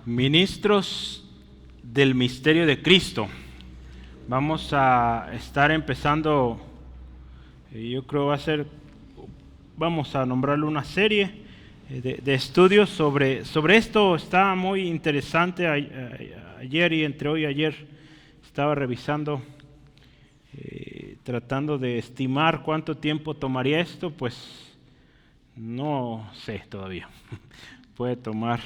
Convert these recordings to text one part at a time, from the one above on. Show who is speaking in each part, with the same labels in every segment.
Speaker 1: Ministros del misterio de Cristo. Vamos a estar empezando, yo creo vamos a nombrarlo una serie de estudios sobre esto. Está muy interesante. Ayer y entre hoy y ayer estaba revisando, tratando de estimar cuánto tiempo tomaría esto. Pues no sé todavía. Puede tomar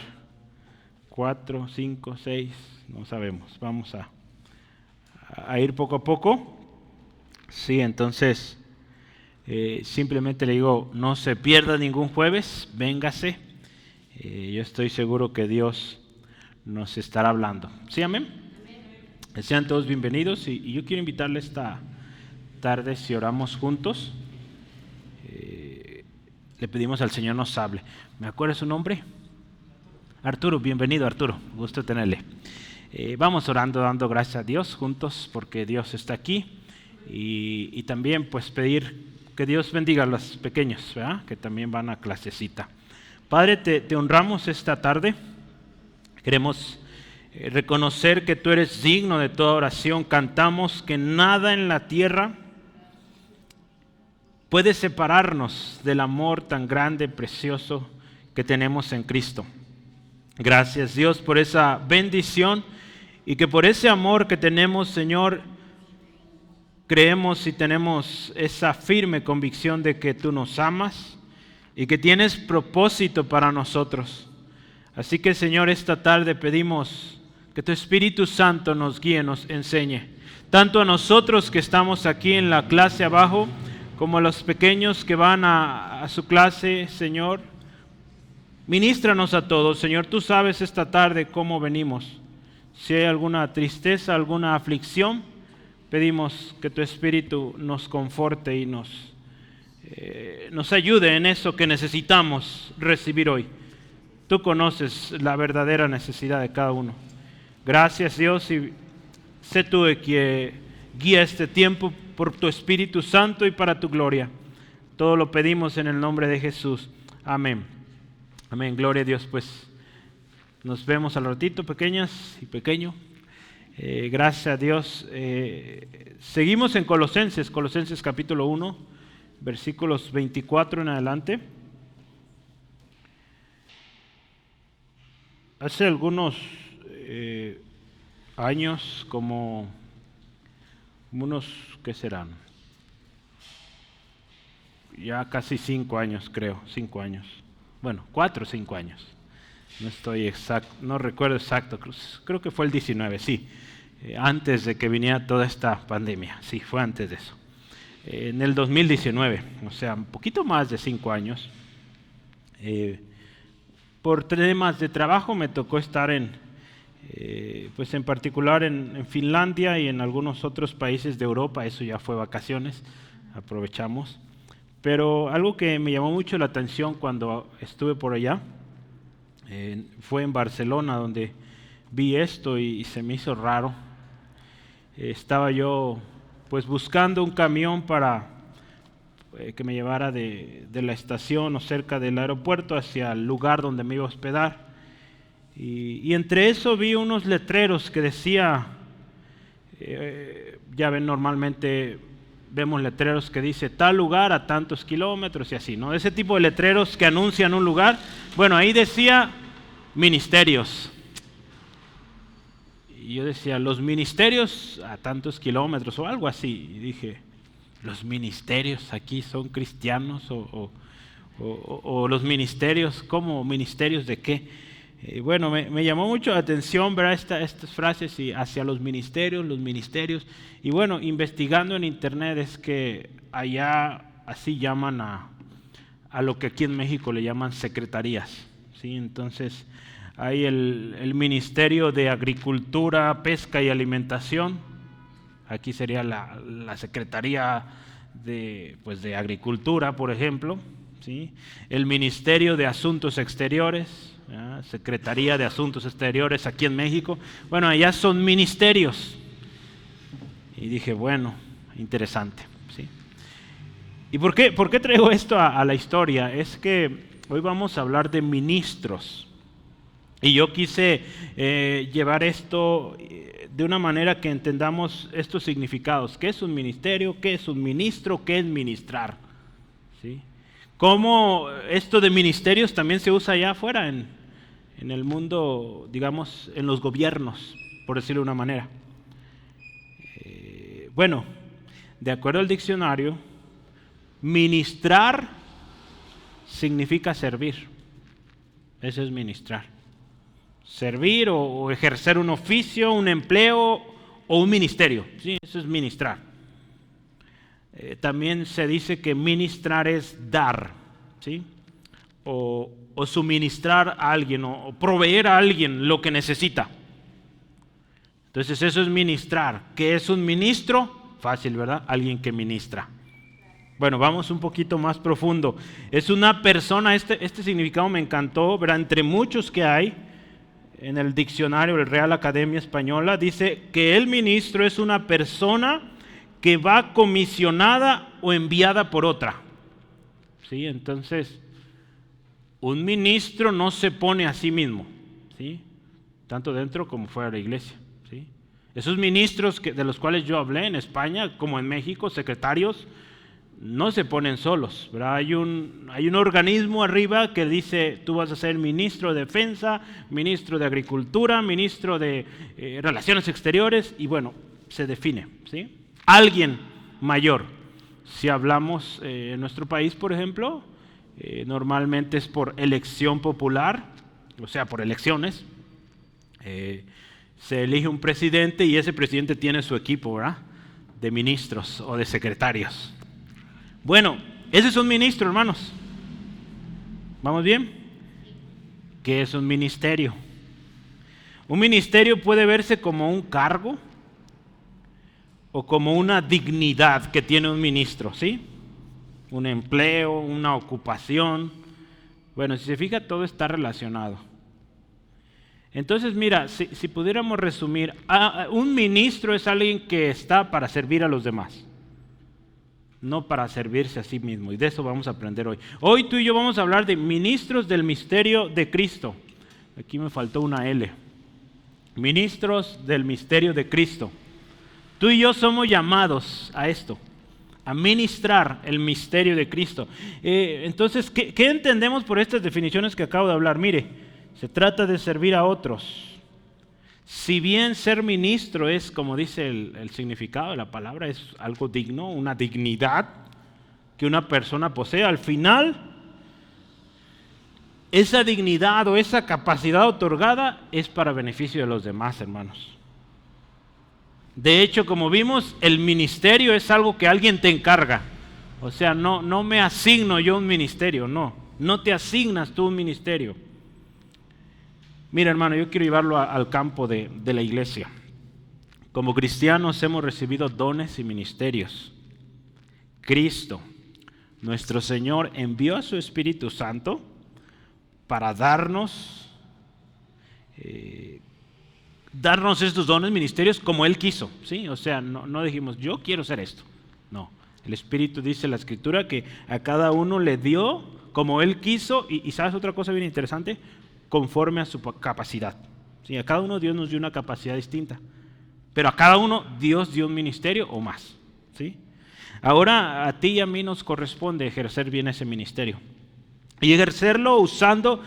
Speaker 1: 4, 5, 6, no sabemos. Vamos a ir poco a poco. Sí, entonces simplemente le digo, no se pierda ningún jueves, véngase. Yo estoy seguro que Dios nos estará hablando. ¿Sí, amén? Amén. Sean todos bienvenidos y yo quiero invitarle esta tarde, si oramos juntos, le pedimos al Señor nos hable. ¿Me acuerda su nombre? Arturo, bienvenido Arturo, gusto tenerle. Vamos orando, dando gracias a Dios juntos porque Dios está aquí y también pues pedir que Dios bendiga a los pequeños, ¿verdad? Que también van a clasecita. Padre, te honramos esta tarde, queremos reconocer que tú eres digno de toda oración. Cantamos que nada en la tierra puede separarnos del amor tan grande, precioso que tenemos en Cristo. Gracias Dios por esa bendición y que por ese amor que tenemos, Señor, creemos y tenemos esa firme convicción de que tú nos amas y que tienes propósito para nosotros. Así que, Señor, esta tarde pedimos que tu Espíritu Santo nos guíe, nos enseñe, tanto a nosotros que estamos aquí en la clase abajo, como a los pequeños que van a su clase, Señor. Ministranos a todos, Señor. Tú sabes esta tarde cómo venimos. Si hay alguna tristeza, alguna aflicción, pedimos que tu Espíritu nos conforte y nos ayude en eso que necesitamos recibir hoy. Tú conoces la verdadera necesidad de cada uno. Gracias, Dios, y sé tú el que guía este tiempo por tu Espíritu Santo y para tu gloria. Todo lo pedimos en el nombre de Jesús. Amén. Amén, gloria a Dios. Pues nos vemos al ratito, pequeñas y pequeño. Gracias a Dios. Seguimos en Colosenses capítulo 1, versículos 24 en adelante. Hace algunos años, como unos, ¿qué serán? Ya casi 5 años, creo, 5 años. Bueno, 4 o 5 años. No estoy exacto, no recuerdo exacto, creo que fue el 19, sí. Antes de que viniera toda esta pandemia, sí, fue antes de eso. En el 2019, o sea, un poquito más de 5 años. Por temas de trabajo me tocó estar pues en particular en Finlandia y en algunos otros países de Europa. Eso ya fue vacaciones, aprovechamos. Pero algo que me llamó mucho la atención cuando estuve por allá, fue en Barcelona donde vi esto y se me hizo raro. Estaba yo pues buscando un camión para que me llevara de la estación o cerca del aeropuerto hacia el lugar donde me iba a hospedar. Y entre eso vi unos letreros que decía, ya ven, normalmente vemos letreros que dice tal lugar a tantos kilómetros y así, ¿no? Ese tipo de letreros que anuncian un lugar. Bueno, ahí decía ministerios. Y yo decía, los ministerios a tantos kilómetros o algo así. Y dije, ¿los ministerios aquí son cristianos o los ministerios, cómo ministerios de qué? Bueno, me llamó mucho la atención ver estas frases y hacia los ministerios. Y bueno, investigando en internet es que allá así llaman a lo que aquí en México le llaman secretarías, ¿sí? Entonces hay el Ministerio de Agricultura, Pesca y Alimentación. Aquí sería la Secretaría de Agricultura, por ejemplo, ¿sí? El Ministerio de Asuntos Exteriores, Secretaría de Asuntos Exteriores aquí en México. Bueno, allá son ministerios. Y dije, bueno, interesante, ¿sí? ¿Y por qué traigo esto a la historia? Es que hoy vamos a hablar de ministros. Y yo quise llevar esto de una manera que entendamos estos significados. ¿Qué es un ministerio? ¿Qué es un ministro? ¿Qué es ministrar? ¿Sí? Cómo esto de ministerios también se usa allá afuera en el mundo, digamos, en los gobiernos, por decirlo de una manera. Bueno, de acuerdo al diccionario, ministrar significa servir. Eso es ministrar. Servir o ejercer un oficio, un empleo o un ministerio. ¿Sí? Eso es ministrar. También se dice que ministrar es dar, ¿sí? O suministrar a alguien o proveer a alguien lo que necesita. Entonces eso es ministrar. ¿Qué es un ministro? Fácil, ¿verdad? Alguien que ministra. Bueno, vamos un poquito más profundo. Es una persona, este significado me encantó, ¿verdad? Entre muchos que hay en el diccionario de la Real Academia Española, dice que el ministro es una persona que va comisionada o enviada por otra. ¿Sí? Entonces, un ministro no se pone a sí mismo, ¿sí? Tanto dentro como fuera de la iglesia. ¿Sí? Esos ministros de los cuales yo hablé en España, como en México, secretarios, no se ponen solos, ¿verdad? Hay un organismo arriba que dice, tú vas a ser ministro de Defensa, ministro de Agricultura, ministro de Relaciones Exteriores, y bueno, se define, ¿sí? Alguien mayor. Si hablamos en nuestro país, por ejemplo, normalmente es por elección popular, o sea, por elecciones. Se elige un presidente y ese presidente tiene su equipo, ¿verdad? De ministros o de secretarios. Bueno, ese es un ministro, hermanos. ¿Vamos bien? ¿Qué es un ministerio? Un ministerio puede verse como un cargo o como una dignidad que tiene un ministro, ¿sí? Un empleo, una ocupación. Bueno, si se fija, todo está relacionado. Entonces, mira, si pudiéramos resumir, un ministro es alguien que está para servir a los demás, no para servirse a sí mismo, y de eso vamos a aprender hoy. Hoy tú y yo vamos a hablar de ministros del misterio de Cristo. Aquí me faltó una L. Ministros del misterio de Cristo. Tú y yo somos llamados a esto, a ministrar el misterio de Cristo. Entonces, ¿qué entendemos por estas definiciones que acabo de hablar? Mire, se trata de servir a otros. Si bien ser ministro es, como dice el significado de la palabra, es algo digno, una dignidad que una persona posee, al final, esa dignidad o esa capacidad otorgada es para beneficio de los demás, hermanos. De hecho, como vimos, el ministerio es algo que alguien te encarga. O sea, no me asigno yo un ministerio, no te asignas tú un ministerio. Mira, hermano, yo quiero llevarlo al campo de la iglesia. Como cristianos hemos recibido dones y ministerios. Cristo, nuestro Señor, envió a su Espíritu Santo para darnos estos dones, ministerios, como Él quiso, ¿sí? O sea, no dijimos, yo quiero ser esto. No, el Espíritu dice en la Escritura que a cada uno le dio como Él quiso, y ¿sabes otra cosa bien interesante? Conforme a su capacidad. ¿Sí? A cada uno Dios nos dio una capacidad distinta, pero a cada uno Dios dio un ministerio o más. ¿Sí? Ahora a ti y a mí nos corresponde ejercer bien ese ministerio. Y ejercerlo usando,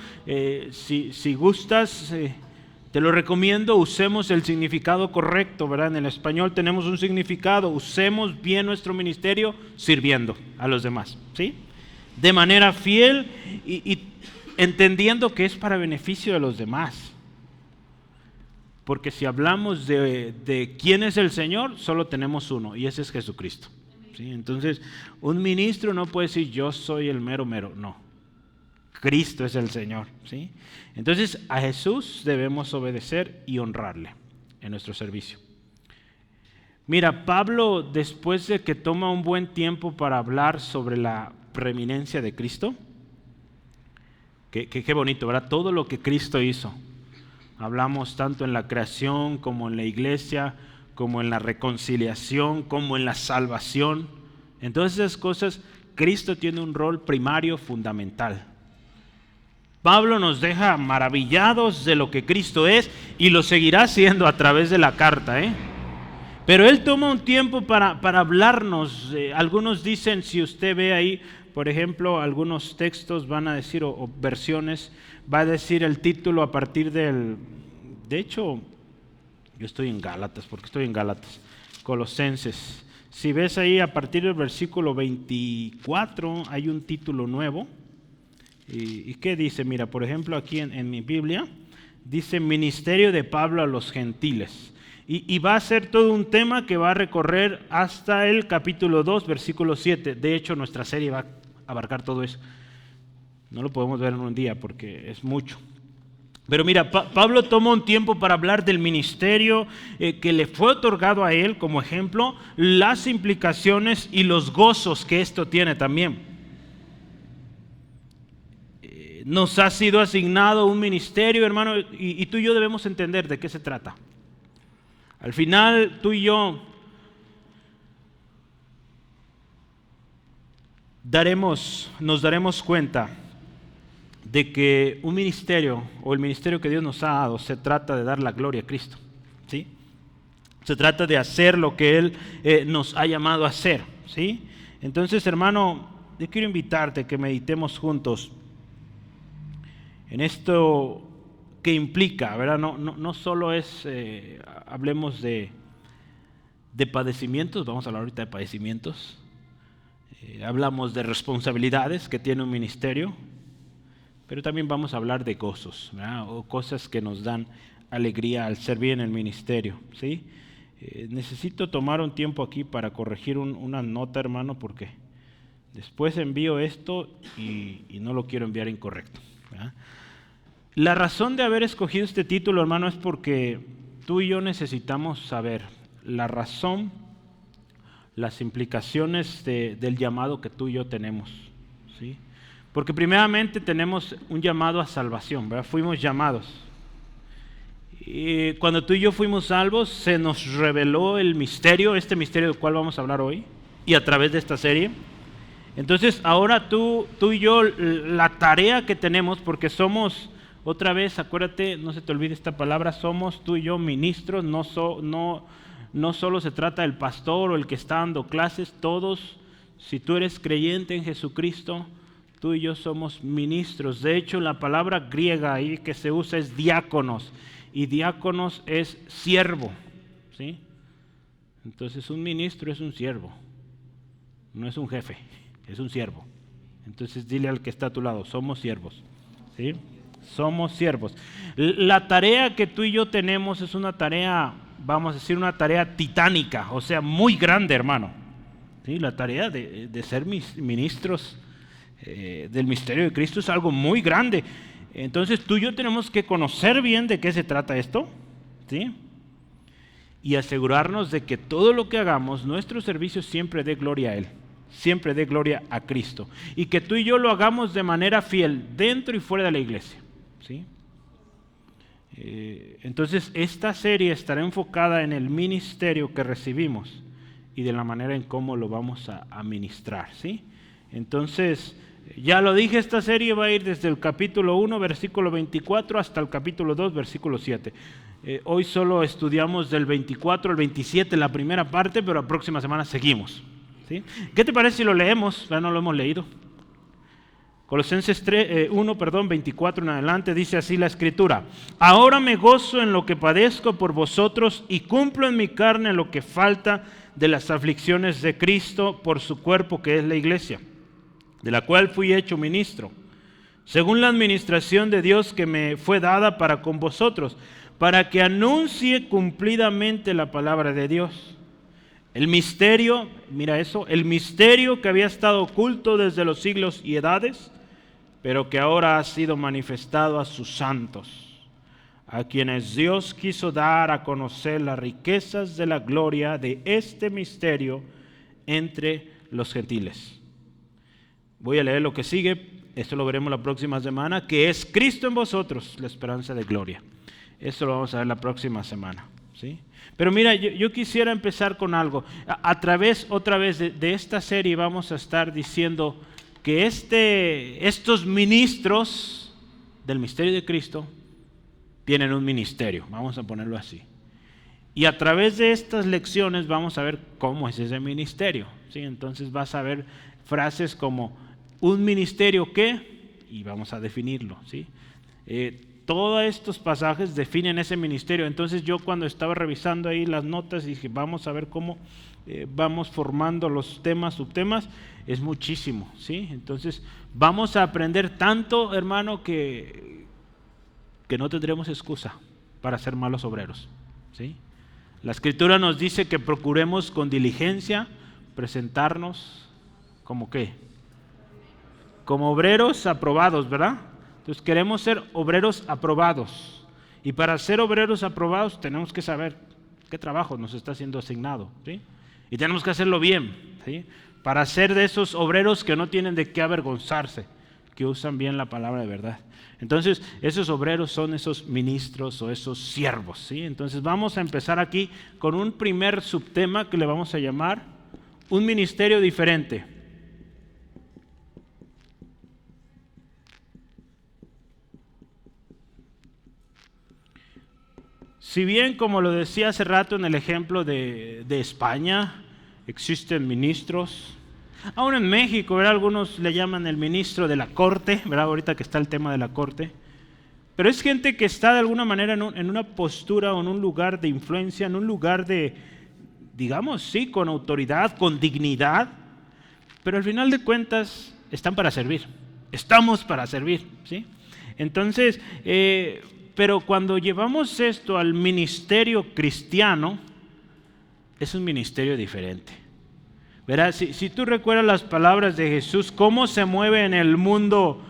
Speaker 1: si gustas, te lo recomiendo, usemos el significado correcto, ¿verdad? En el español tenemos un significado, usemos bien nuestro ministerio sirviendo a los demás, ¿sí? De manera fiel y entendiendo que es para beneficio de los demás. Porque si hablamos de quién es el Señor, solo tenemos uno, y ese es Jesucristo. ¿Sí? Entonces, un ministro no puede decir yo soy el mero, no. Cristo es el Señor. ¿Sí? Entonces, a Jesús debemos obedecer y honrarle en nuestro servicio. Mira, Pablo, después de que toma un buen tiempo para hablar sobre la preeminencia de Cristo, qué bonito, ¿verdad? Todo lo que Cristo hizo. Hablamos tanto en la creación como en la iglesia, como en la reconciliación, como en la salvación. En todas esas cosas, Cristo tiene un rol primario, fundamental. Pablo nos deja maravillados de lo que Cristo es y lo seguirá haciendo a través de la carta, Pero él toma un tiempo para hablarnos. Algunos dicen, si usted ve ahí, por ejemplo, algunos textos van a decir, o versiones, va a decir el título a partir del... De hecho, yo estoy en Gálatas, porque estoy en Gálatas, Colosenses. Si ves ahí, a partir del versículo 24, hay un título nuevo. ¿Y qué dice? Mira, por ejemplo, aquí en mi Biblia, dice Ministerio de Pablo a los gentiles. Y va a ser todo un tema que va a recorrer hasta el capítulo 2, versículo 7. De hecho, nuestra serie va a abarcar todo eso. No lo podemos ver en un día porque es mucho. Pero mira, Pablo toma un tiempo para hablar del ministerio que le fue otorgado a él como ejemplo, las implicaciones y los gozos que esto tiene también. Nos ha sido asignado un ministerio, hermano, y tú y yo debemos entender de qué se trata. Al final, tú y yo nos daremos cuenta de que un ministerio, o el ministerio que Dios nos ha dado, se trata de dar la gloria a Cristo, ¿sí? Se trata de hacer lo que Él nos ha llamado a hacer, ¿sí? Entonces, hermano, yo quiero invitarte a que meditemos juntos en esto que implica, ¿verdad? No solo es, hablemos de padecimientos, vamos a hablar ahorita de padecimientos, hablamos de responsabilidades que tiene un ministerio, pero también vamos a hablar de gozos, ¿verdad? O cosas que nos dan alegría al servir en el ministerio, ¿sí? Necesito tomar un tiempo aquí para corregir una nota, hermano, porque después envío esto y no lo quiero enviar incorrecto, ¿verdad? La razón de haber escogido este título, hermano, es porque tú y yo necesitamos saber la razón, las implicaciones del llamado que tú y yo tenemos, ¿sí? Porque primeramente tenemos un llamado a salvación, ¿verdad? Fuimos llamados. Y cuando tú y yo fuimos salvos, se nos reveló el misterio, este misterio del cual vamos a hablar hoy, y a través de esta serie. Entonces, ahora tú y yo, la tarea que tenemos, porque somos... Otra vez, acuérdate, no se te olvide esta palabra, somos tú y yo ministros, no solo se trata del pastor o el que está dando clases, todos, si tú eres creyente en Jesucristo, tú y yo somos ministros. De hecho, la palabra griega ahí que se usa es diáconos, y diáconos es siervo, ¿sí? Entonces, un ministro es un siervo, no es un jefe, es un siervo. Entonces, dile al que está a tu lado, somos siervos, ¿sí? Somos siervos. La tarea que tú y yo tenemos es una tarea, vamos a decir, una tarea titánica, o sea, muy grande, hermano. ¿Sí? La tarea de ser ministros del misterio de Cristo es algo muy grande. Entonces tú y yo tenemos que conocer bien de qué se trata esto, ¿sí? Y asegurarnos de que todo lo que hagamos, nuestro servicio siempre dé gloria a Él. Siempre dé gloria a Cristo. Y que tú y yo lo hagamos de manera fiel, dentro y fuera de la iglesia, ¿sí? Entonces esta serie estará enfocada en el ministerio que recibimos y de la manera en cómo lo vamos a ministrar, ¿sí? Entonces, ya lo dije, esta serie va a ir desde el capítulo 1, versículo 24, hasta el capítulo 2, versículo 7. Hoy solo estudiamos del 24 al 27 la primera parte, pero la próxima semana seguimos, ¿sí? ¿Qué te parece si lo leemos? Ya no lo hemos leído. Colosenses 24 en adelante, dice así la Escritura: ahora me gozo en lo que padezco por vosotros y cumplo en mi carne lo que falta de las aflicciones de Cristo por su cuerpo, que es la iglesia, de la cual fui hecho ministro, según la administración de Dios que me fue dada para con vosotros, para que anuncie cumplidamente la palabra de Dios. El misterio, mira eso, el misterio que había estado oculto desde los siglos y edades, pero que ahora ha sido manifestado a sus santos, a quienes Dios quiso dar a conocer las riquezas de la gloria de este misterio entre los gentiles. Voy a leer lo que sigue, esto lo veremos la próxima semana, que es Cristo en vosotros, la esperanza de gloria. Esto lo vamos a ver la próxima semana, ¿sí? Pero mira, yo quisiera empezar con algo. A través, otra vez, de esta serie vamos a estar diciendo que estos ministros del misterio de Cristo tienen un ministerio, vamos a ponerlo así. Y a través de estas lecciones vamos a ver cómo es ese ministerio, ¿sí? Entonces vas a ver frases como un ministerio ¿qué? Y vamos a definirlo, ¿sí? Todos estos pasajes definen ese ministerio. Entonces yo cuando estaba revisando ahí las notas dije, vamos a ver cómo vamos formando los temas, subtemas, es muchísimo, ¿sí? Entonces vamos a aprender tanto, hermano, que no tendremos excusa para ser malos obreros, ¿sí? La Escritura nos dice que procuremos con diligencia presentarnos como ¿qué? Como obreros aprobados, ¿verdad? Entonces queremos ser obreros aprobados. Y para ser obreros aprobados tenemos que saber qué trabajo nos está siendo asignado, ¿sí? Y tenemos que hacerlo bien, ¿sí? Para ser de esos obreros que no tienen de qué avergonzarse, que usan bien la palabra de verdad. Entonces, esos obreros son esos ministros o esos siervos, ¿sí? Entonces, vamos a empezar aquí con un primer subtema que le vamos a llamar un ministerio diferente. Si bien, como lo decía hace rato en el ejemplo de España, existen ministros, aún en México, ¿verdad? Algunos le llaman el ministro de la corte, ¿verdad? Ahorita que está el tema de la corte, pero es gente que está de alguna manera en una postura o en un lugar de influencia, en un lugar de, digamos, sí, con autoridad, con dignidad, pero al final de cuentas están para servir, estamos para servir, ¿sí? Entonces, pero cuando llevamos esto al ministerio cristiano, es un ministerio diferente. Verás, si tú recuerdas las palabras de Jesús, ¿cómo se mueve en el mundo,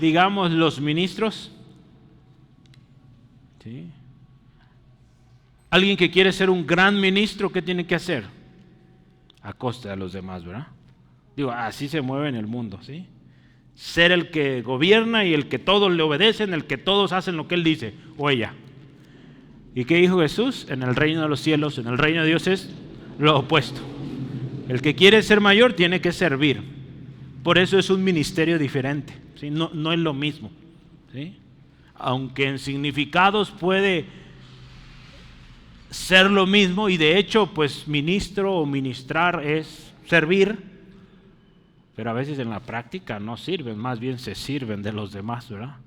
Speaker 1: digamos, los ministros? ¿Sí? Alguien que quiere ser un gran ministro, ¿qué tiene que hacer? A costa de los demás, ¿verdad? Digo, así se mueve en el mundo, ¿sí? Ser el que gobierna y el que todos le obedecen, el que todos hacen lo que él dice o ella. ¿Y qué dijo Jesús? En el reino de los cielos, en el reino de Dios es lo opuesto. El que quiere ser mayor tiene que servir. Por eso es un ministerio diferente, ¿sí? No es lo mismo, ¿sí? Aunque en significados puede ser lo mismo, y de hecho, pues ministro o ministrar es servir, pero a veces en la práctica no sirven, más bien se sirven de los demás, ¿verdad?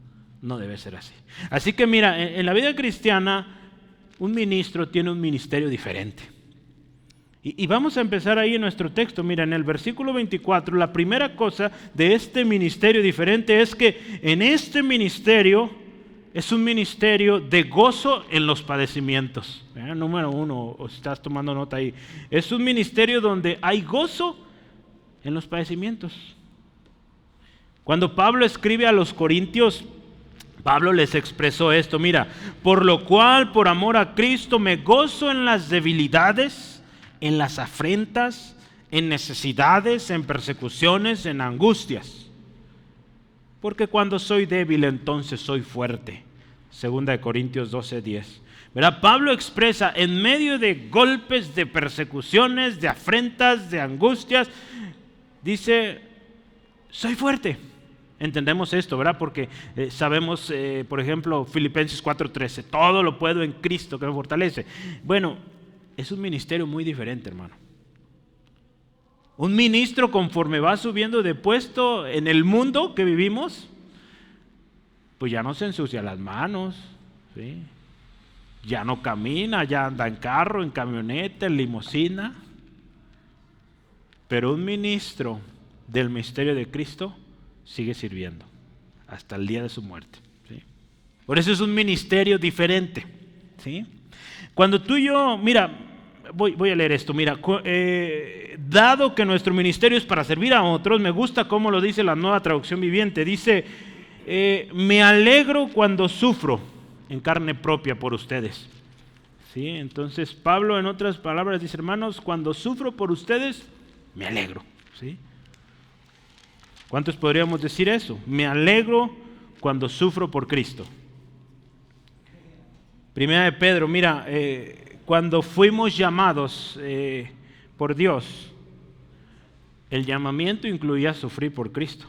Speaker 1: No debe ser así. Así que mira, en la vida cristiana, un ministro tiene un ministerio diferente. Y vamos a empezar ahí en nuestro texto. Mira, en el versículo 24, la primera cosa de este ministerio diferente es que en este ministerio es un ministerio de gozo en los padecimientos. Número uno, o si estás tomando nota ahí, es un ministerio donde hay gozo en los padecimientos. Cuando Pablo escribe a los corintios, Pablo les expresó esto: mira, por lo cual, por amor a Cristo, me gozo en las debilidades, en las afrentas, en necesidades, en persecuciones, en angustias. Porque cuando soy débil, entonces soy fuerte. Segunda de Corintios 12:10. ¿Verdad? Pablo expresa en medio de golpes, de persecuciones, de afrentas, de angustias, dice, soy fuerte. Entendemos esto, ¿verdad? Porque sabemos, por ejemplo, Filipenses 4:13, todo lo puedo en Cristo que me fortalece. Bueno, es un ministerio muy diferente, hermano. Un ministro, conforme va subiendo de puesto en el mundo que vivimos, pues ya no se ensucia las manos, ¿sí? Ya no camina, ya anda en carro, en camioneta, en limusina. Pero un ministro del misterio de Cristo sigue sirviendo hasta el día de su muerte, ¿sí? Por eso es un ministerio diferente, ¿sí? Cuando tú y yo, mira, voy a leer esto, mira, dado que nuestro ministerio es para servir a otros, me gusta cómo lo dice la Nueva Traducción Viviente, dice, me alegro cuando sufro en carne propia por ustedes, ¿sí? Entonces Pablo, en otras palabras, dice, hermanos, cuando sufro por ustedes, me alegro, ¿sí? ¿Cuántos podríamos decir eso? Me alegro cuando sufro por Cristo. Primera de Pedro, mira, cuando fuimos llamados por Dios, el llamamiento incluía sufrir por Cristo.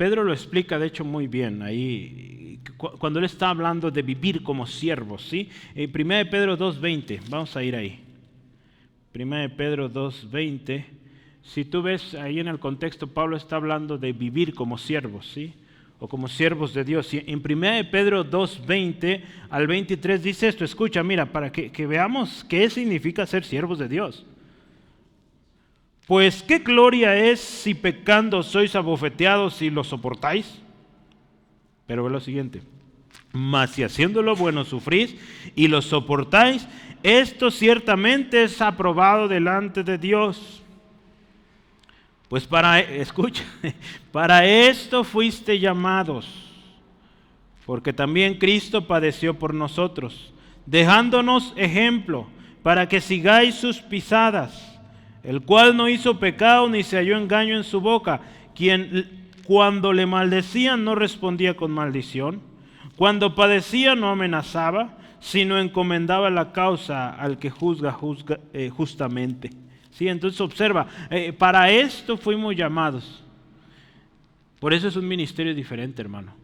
Speaker 1: Pedro lo explica de hecho muy bien ahí, cuando él está hablando de vivir como siervos, ¿sí? 1 Pedro 2:20, vamos a ir ahí. 1 Pedro 2:20, si tú ves ahí en el contexto, Pablo está hablando de vivir como siervos, ¿sí? O como siervos de Dios. Y en 1 Pedro 2:20 al 23 dice esto, escucha, mira, para que veamos qué significa ser siervos de Dios. Pues qué gloria es si pecando sois abofeteados y lo soportáis. Pero ve lo siguiente, mas si haciendo lo bueno sufrís y lo soportáis, esto ciertamente es aprobado delante de Dios. Pues escucha, para esto fuiste llamados, porque también Cristo padeció por nosotros, dejándonos ejemplo para que sigáis sus pisadas, el cual no hizo pecado ni se halló engaño en su boca, quien cuando le maldecían no respondía con maldición, cuando padecía no amenazaba, sino encomendaba la causa al que juzga justamente. Sí, entonces observa, para esto fuimos llamados. Por eso es un ministerio diferente, hermano,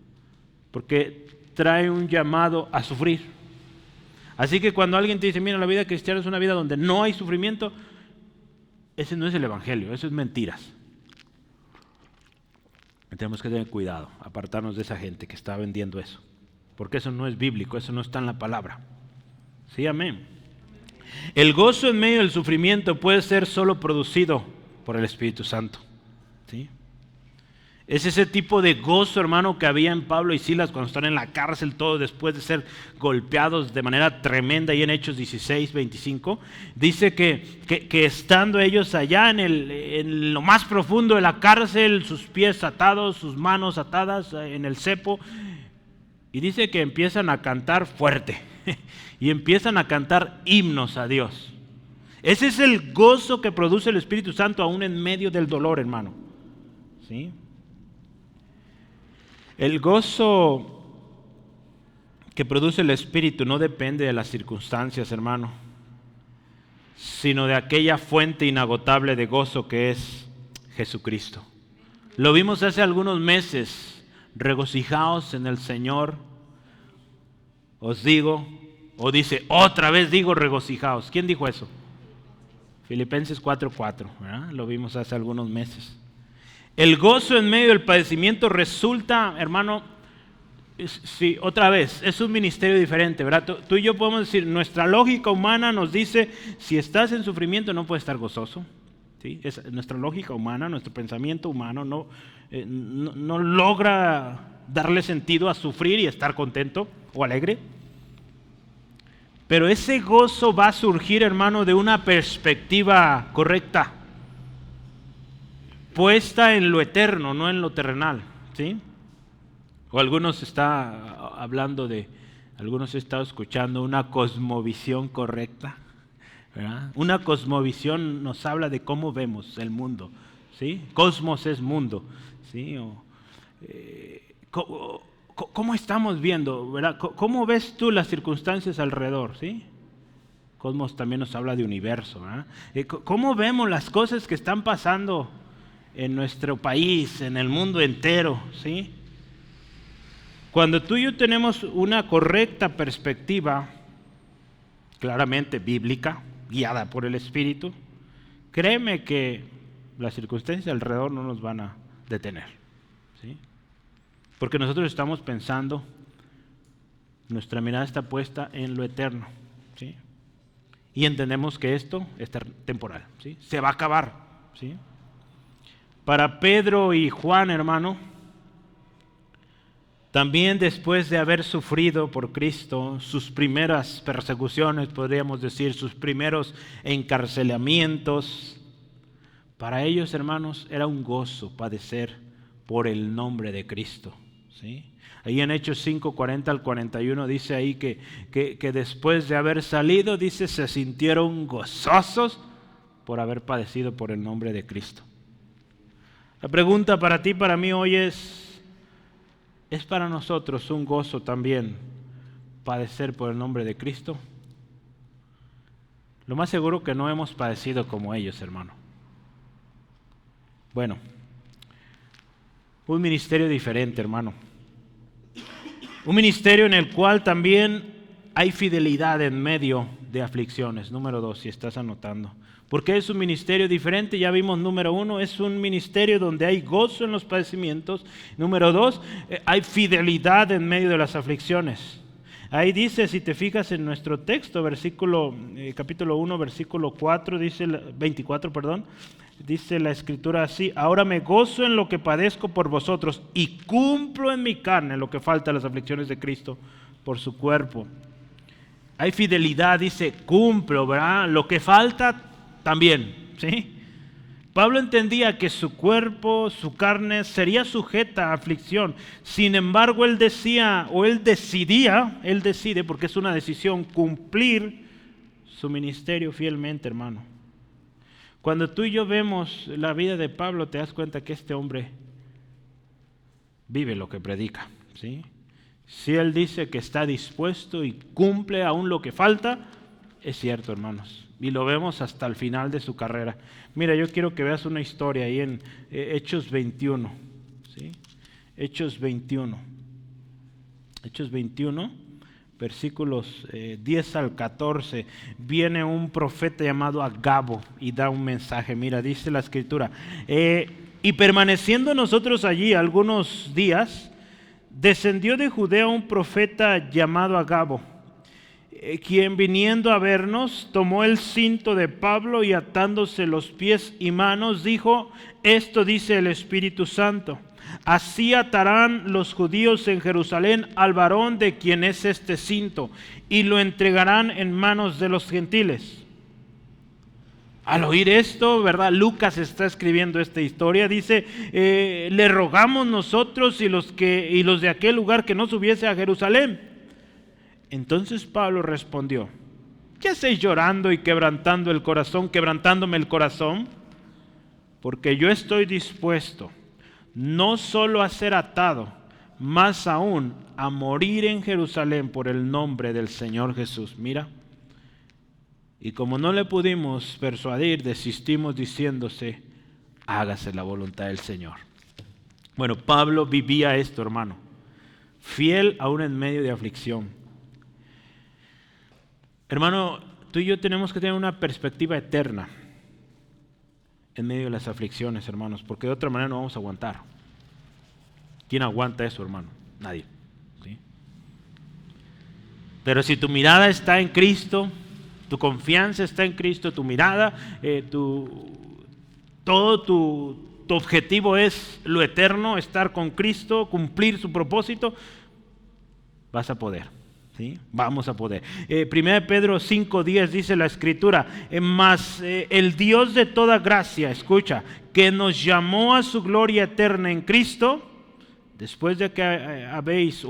Speaker 1: porque trae un llamado a sufrir. Así que cuando alguien te dice, mira, la vida cristiana es una vida donde no hay sufrimiento, ese no es el evangelio, eso es mentiras. Tenemos que tener cuidado, apartarnos de esa gente que está vendiendo eso, porque eso no es bíblico, eso no está en la palabra. Sí, amén. El gozo en medio del sufrimiento puede ser solo producido por el Espíritu Santo, ¿sí? Es ese tipo de gozo, hermano, que había en Pablo y Silas cuando están en la cárcel, todo después de ser golpeados de manera tremenda, y en Hechos 16:25, dice que estando ellos allá en lo más profundo de la cárcel, sus pies atados, sus manos atadas en el cepo, y dice que empiezan a cantar fuerte, y empiezan a cantar himnos a Dios. Ese es el gozo que produce el Espíritu Santo aún en medio del dolor, hermano, ¿sí? El gozo que produce el Espíritu no depende de las circunstancias, hermano, sino de aquella fuente inagotable de gozo que es Jesucristo. Lo vimos hace algunos meses, regocijaos en el Señor, os digo, o dice, otra vez digo regocijaos. ¿Quién dijo eso? Filipenses 4:4, ¿verdad? Lo vimos hace algunos meses. El gozo en medio del padecimiento resulta, hermano, sí, otra vez, es un ministerio diferente, ¿verdad? Tú y yo podemos decir, nuestra lógica humana nos dice, si estás en sufrimiento no puedes estar gozoso, ¿sí? Nuestra lógica humana, nuestro pensamiento humano no logra darle sentido a sufrir y estar contento o alegre. Pero ese gozo va a surgir, hermano, de una perspectiva correcta, puesta en lo eterno, no en lo terrenal, ¿sí? O algunos he estado escuchando una cosmovisión correcta, ¿verdad? Una cosmovisión nos habla de cómo vemos el mundo, ¿sí? Cosmos es mundo, ¿sí? ¿Cómo estamos viendo, verdad? ¿Cómo ves tú las circunstancias alrededor, sí? Cosmos también nos habla de universo, ¿verdad? ¿Cómo vemos las cosas que están pasando en nuestro país, en el mundo entero, ¿sí? Cuando tú y yo tenemos una correcta perspectiva, claramente bíblica, guiada por el Espíritu, créeme que las circunstancias alrededor no nos van a detener, ¿sí? Porque nosotros estamos pensando, nuestra mirada está puesta en lo eterno, ¿sí? Y entendemos que esto es temporal, ¿sí? Se va a acabar, ¿sí? Para Pedro y Juan, hermano, también después de haber sufrido por Cristo sus primeras persecuciones, podríamos decir, sus primeros encarcelamientos, para ellos, hermanos, era un gozo padecer por el nombre de Cristo, ¿sí? Ahí en Hechos 5:40 al 41 dice ahí que después de haber salido, dice, se sintieron gozosos por haber padecido por el nombre de Cristo. La pregunta para ti, para mí hoy ¿es para nosotros un gozo también padecer por el nombre de Cristo? Lo más seguro que no hemos padecido como ellos, hermano. Bueno, un ministerio diferente, hermano. Un ministerio en el cual también hay fidelidad en medio de aflicciones. Número 2, si estás anotando. Porque es un ministerio diferente, ya vimos número 1, es un ministerio donde hay gozo en los padecimientos. Número 2, hay fidelidad en medio de las aflicciones. Ahí dice, si te fijas en nuestro texto, capítulo 1, versículo 4, 24, dice la escritura así: ahora me gozo en lo que padezco por vosotros y cumplo en mi carne lo que falta a las aflicciones de Cristo por su cuerpo. Hay fidelidad, dice, cumplo, ¿verdad? Lo que falta también, ¿sí? Pablo entendía que su cuerpo, su carne, sería sujeta a aflicción. Sin embargo, él decide, porque es una decisión, cumplir su ministerio fielmente, hermano. Cuando tú y yo vemos la vida de Pablo, te das cuenta que este hombre vive lo que predica, ¿sí? Si él dice que está dispuesto y cumple aún lo que falta, es cierto, hermanos. Y lo vemos hasta el final de su carrera. Mira, yo quiero que veas una historia ahí en Hechos 21. ¿Sí? Hechos 21. Hechos 21, versículos 10 al 14. Viene un profeta llamado Agabo y da un mensaje. Mira, dice la escritura. Y permaneciendo nosotros allí algunos días, descendió de Judea un profeta llamado Agabo, quien viniendo a vernos tomó el cinto de Pablo y atándose los pies y manos dijo: esto dice el Espíritu Santo, así atarán los judíos en Jerusalén al varón de quien es este cinto y lo entregarán en manos de los gentiles. Al oír esto, ¿verdad? Lucas está escribiendo esta historia, dice, le rogamos nosotros y los de aquel lugar que no subiese a Jerusalén. Entonces Pablo respondió: ¿qué hacéis llorando y quebrantándome el corazón? Porque yo estoy dispuesto no solo a ser atado, más aún a morir en Jerusalén por el nombre del Señor Jesús. Mira. Y como no le pudimos persuadir, desistimos diciéndose: hágase la voluntad del Señor. Bueno, Pablo vivía esto, hermano, fiel aún en medio de aflicción. Hermano, tú y yo tenemos que tener una perspectiva eterna en medio de las aflicciones, hermanos, porque de otra manera no vamos a aguantar. ¿Quién aguanta eso, hermano? Nadie. ¿Sí? Pero si tu mirada está en Cristo, tu confianza está en Cristo, tu mirada, todo tu objetivo es lo eterno, estar con Cristo, cumplir su propósito, vas a poder. ¿Sí? Vamos a poder. 1 Pedro 5:10 dice la escritura: mas el Dios de toda gracia, escucha, que nos llamó a su gloria eterna en Cristo, después de que hayáis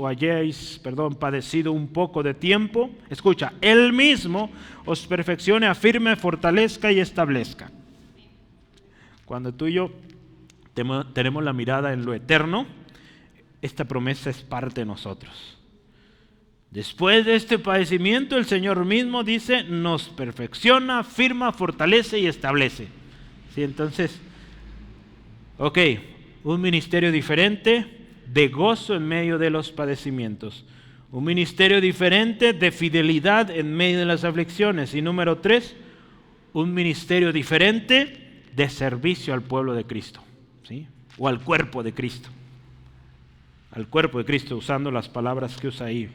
Speaker 1: padecido un poco de tiempo, escucha, Él mismo os perfeccione, afirme, fortalezca y establezca. Cuando tú y yo tenemos la mirada en lo eterno, esta promesa es parte de nosotros. Después de este padecimiento, el Señor mismo dice, nos perfecciona, firma, fortalece y establece. ¿Sí? Entonces, un ministerio diferente de gozo en medio de los padecimientos. Un ministerio diferente de fidelidad en medio de las aflicciones. Y número 3, un ministerio diferente de servicio al pueblo de Cristo. ¿Sí? O al cuerpo de Cristo. Al cuerpo de Cristo, usando las palabras que usa ahí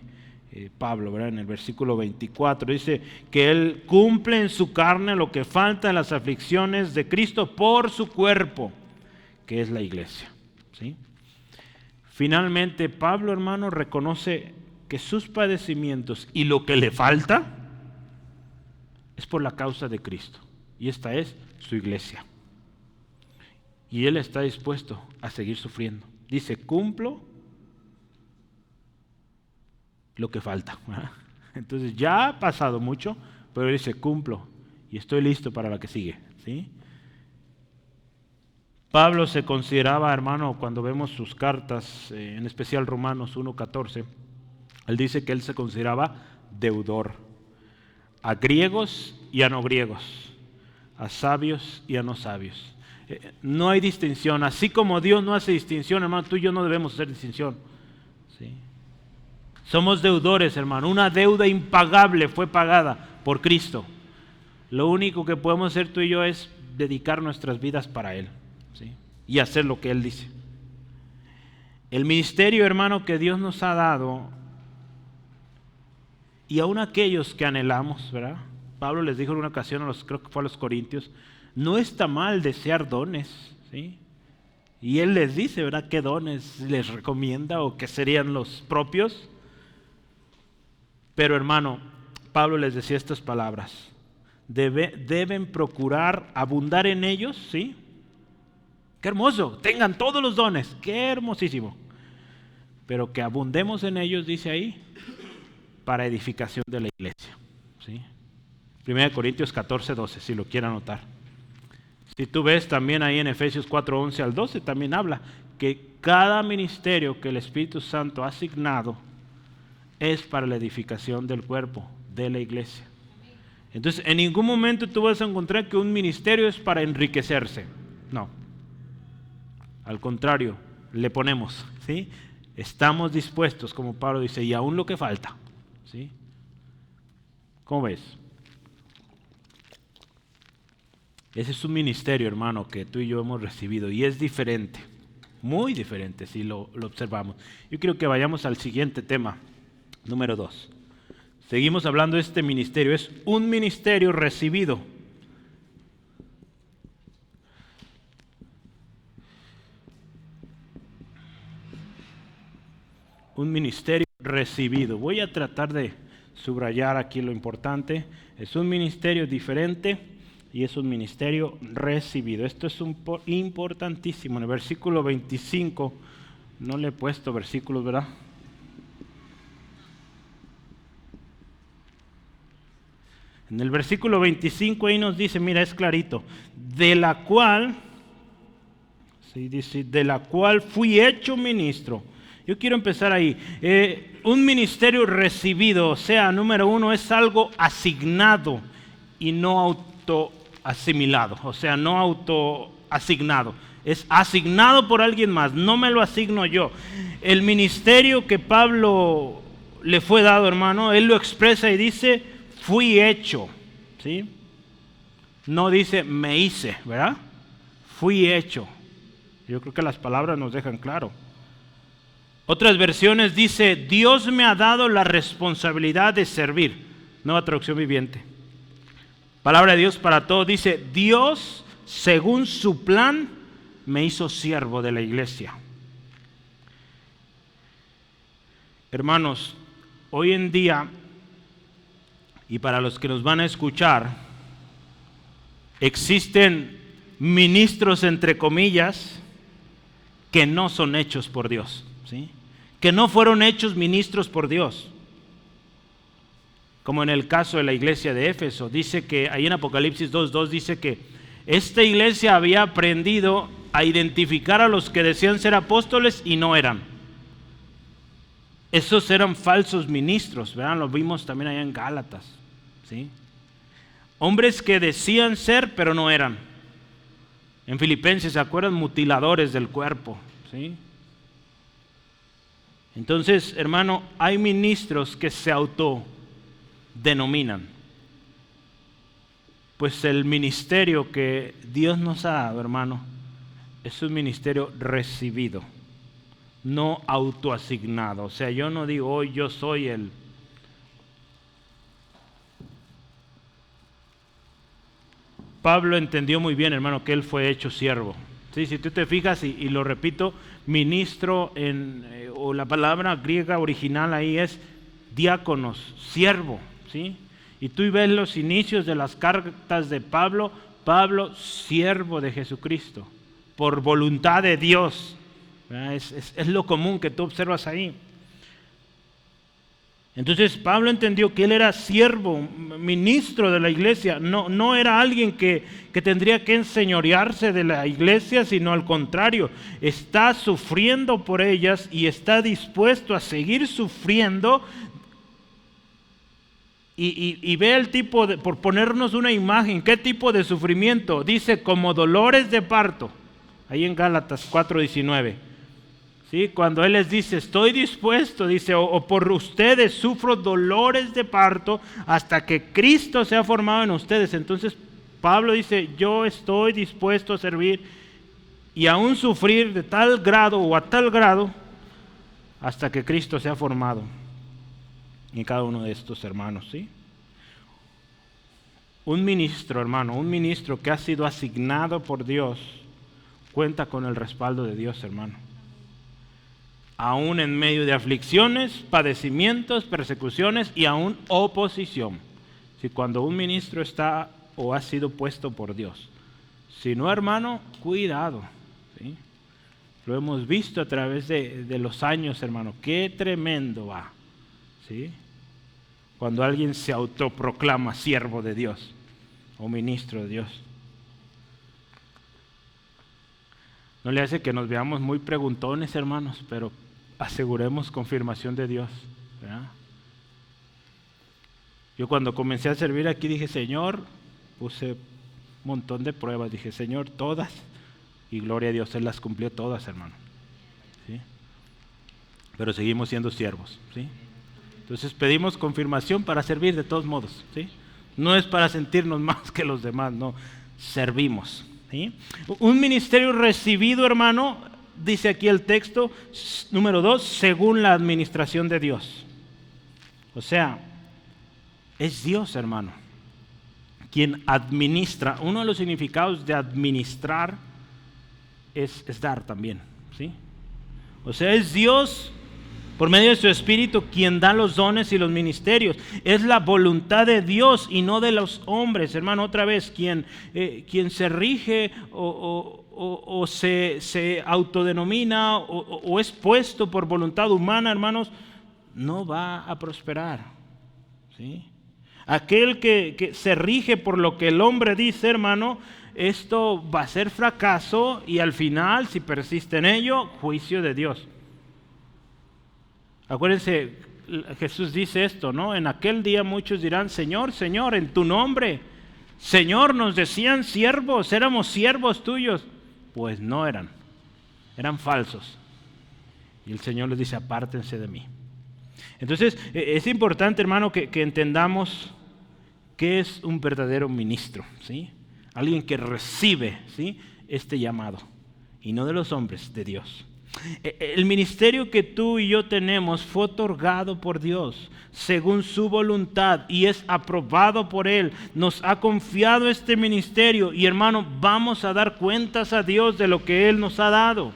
Speaker 1: Pablo, ¿verdad? En el versículo 24 dice que Él cumple en su carne lo que falta en las aflicciones de Cristo por su cuerpo, que es la iglesia. ¿Sí? Finalmente, Pablo, hermano, reconoce que sus padecimientos y lo que le falta es por la causa de Cristo. Y esta es su iglesia. Y Él está dispuesto a seguir sufriendo. Dice, cumplo lo que falta. Entonces ya ha pasado mucho, pero Él dice, cumplo y estoy listo para la que sigue. ¿Sí? Pablo se consideraba, hermano, cuando vemos sus cartas, en especial Romanos 1:14, él dice que él se consideraba deudor a griegos y a no griegos, a sabios y a no sabios. No hay distinción. Así como Dios no hace distinción, hermano, tú y yo no debemos hacer distinción. ¿Sí? Somos deudores, hermano. Una deuda impagable fue pagada por Cristo. Lo único que podemos hacer tú y yo es dedicar nuestras vidas para Él, ¿sí? Y hacer lo que Él dice. El ministerio, hermano, que Dios nos ha dado, y aún aquellos que anhelamos, ¿verdad? Pablo les dijo en una ocasión, creo que fue a los Corintios, no está mal desear dones, ¿sí? Y él les dice, ¿verdad?, qué dones les recomienda o qué serían los propios. Pero, hermano, Pablo les decía estas palabras: deben procurar abundar en ellos, ¿sí? Qué hermoso, tengan todos los dones, qué hermosísimo. Pero que abundemos en ellos, dice ahí, para edificación de la iglesia, ¿sí? 1 Corintios 14, 12, si lo quieren anotar. Si tú ves también ahí en Efesios 4, 11 al 12, también habla que cada ministerio que el Espíritu Santo ha asignado es para la edificación del cuerpo, de la iglesia. Entonces, en ningún momento tú vas a encontrar que un ministerio es para enriquecerse. No. Al contrario, le ponemos, ¿sí? Estamos dispuestos, como Pablo dice, y aún lo que falta, ¿sí? ¿Cómo ves? Ese es un ministerio, hermano, que tú y yo hemos recibido, y es diferente, muy diferente si lo observamos. Yo quiero que vayamos al siguiente tema, número 2. Seguimos hablando de este ministerio, es un ministerio recibido. Un ministerio recibido. Voy a tratar de subrayar aquí lo importante. Es un ministerio diferente y es un ministerio recibido. Esto es importantísimo. En el versículo 25, no le he puesto versículos, ¿verdad? En el versículo 25 ahí nos dice, mira, es clarito, de la cual, sí, dice, de la cual fui hecho ministro. Yo quiero empezar ahí. Un ministerio recibido, o sea, número 1, es algo asignado y no autoasimilado, o sea, no autoasignado. Es asignado por alguien más, no me lo asigno yo. El ministerio que Pablo le fue dado, hermano, él lo expresa y dice, fui hecho, ¿sí? No dice, me hice, ¿verdad? Fui hecho. Yo creo que las palabras nos dejan claro. Otras versiones dice, Dios me ha dado la responsabilidad de servir. Nueva Traducción Viviente. Palabra de Dios para todos dice, Dios, según su plan, me hizo siervo de la iglesia. Hermanos, hoy en día, y para los que nos van a escuchar, existen ministros, entre comillas, que no son hechos por Dios, ¿sí? Que no fueron hechos ministros por Dios. Como en el caso de la iglesia de Éfeso, dice que ahí en Apocalipsis 2:2 dice que esta iglesia había aprendido a identificar a los que decían ser apóstoles y no eran. Esos eran falsos ministros, ¿verdad? Lo vimos también allá en Gálatas, ¿sí? Hombres que decían ser, pero no eran. En Filipenses, ¿se acuerdan? Mutiladores del cuerpo, ¿sí? Entonces, hermano, hay ministros que se autodenominan. Pues el ministerio que Dios nos ha dado, hermano, es un ministerio recibido, no autoasignado. O sea, yo no digo, hoy yo soy el... Pablo entendió muy bien, hermano, que él fue hecho siervo. Sí, si tú te fijas, y lo repito, ministro, o la palabra griega original ahí es diáconos, siervo, ¿sí? Y tú ves los inicios de las cartas de Pablo, siervo de Jesucristo, por voluntad de Dios. Es lo común que tú observas ahí. Entonces Pablo entendió que él era siervo, ministro de la iglesia, no era alguien que tendría que enseñorearse de la iglesia, sino al contrario, está sufriendo por ellas y está dispuesto a seguir sufriendo Y ve el tipo de, por ponernos una imagen, qué tipo de sufrimiento. Dice, como dolores de parto. Ahí en Gálatas 4:19. ¿Sí? Cuando Él les dice, estoy dispuesto, dice, o por ustedes sufro dolores de parto hasta que Cristo sea formado en ustedes. Entonces Pablo dice, yo estoy dispuesto a servir y aún sufrir de tal grado o a tal grado hasta que Cristo sea formado en cada uno de estos hermanos, ¿sí? Un ministro, hermano, un ministro que ha sido asignado por Dios, cuenta con el respaldo de Dios, hermano. Aún en medio de aflicciones, padecimientos, persecuciones y aún oposición. Si cuando un ministro está o ha sido puesto por Dios. Si no, hermano, cuidado, ¿sí? Lo hemos visto a través de los años, hermano. Qué tremendo va, ¿sí? Cuando alguien se autoproclama siervo de Dios o ministro de Dios. No le hace que nos veamos muy preguntones, hermanos, pero aseguremos confirmación de Dios, ¿verdad? Yo cuando comencé a servir aquí dije, Señor, puse un montón de pruebas, dije, Señor, todas, y gloria a Dios, Él las cumplió todas, hermano, ¿sí? Pero seguimos siendo siervos, ¿sí? Entonces pedimos confirmación para servir de todos modos, ¿sí? No es para sentirnos más que los demás, no, servimos, ¿sí? Un ministerio recibido, hermano, dice aquí el texto, número 2, según la administración de Dios. O sea, es Dios, hermano, quien administra. Uno de los significados de administrar es dar también, ¿sí? O sea, es Dios por medio de su Espíritu quien da los dones y los ministerios. Es la voluntad de Dios y no de los hombres, hermano. Otra vez, quien se rige o se autodenomina o es puesto por voluntad humana, hermanos, no va a prosperar, ¿sí? Aquel que se rige por lo que el hombre dice, hermano, esto va a ser fracaso y al final, si persiste en ello, juicio de Dios. Acuérdense, Jesús dice esto, ¿no? En aquel día muchos dirán, Señor, Señor, en tu nombre, Señor, nos decían siervos, éramos siervos tuyos. Pues no eran falsos. Y el Señor les dice, apártense de mí. Entonces, es importante, hermano, que entendamos qué es un verdadero ministro, ¿sí? Alguien que recibe, ¿sí?, este llamado, y no de los hombres, de Dios. El ministerio que tú y yo tenemos fue otorgado por Dios según su voluntad y es aprobado por Él. Nos ha confiado este ministerio y, hermano, vamos a dar cuentas a Dios de lo que Él nos ha dado.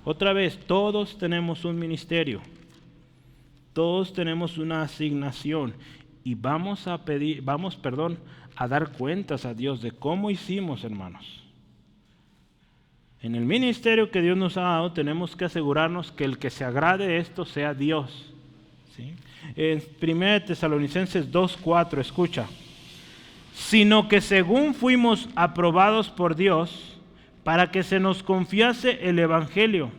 Speaker 1: Otra vez, todos tenemos un ministerio, todos tenemos una asignación y vamos a dar cuentas a Dios de cómo hicimos, hermanos. En el ministerio que Dios nos ha dado tenemos que asegurarnos que el que se agrade de esto sea Dios, ¿sí? En 1 Tesalonicenses 2:4, escucha, sino que según fuimos aprobados por Dios para que se nos confiase el evangelio,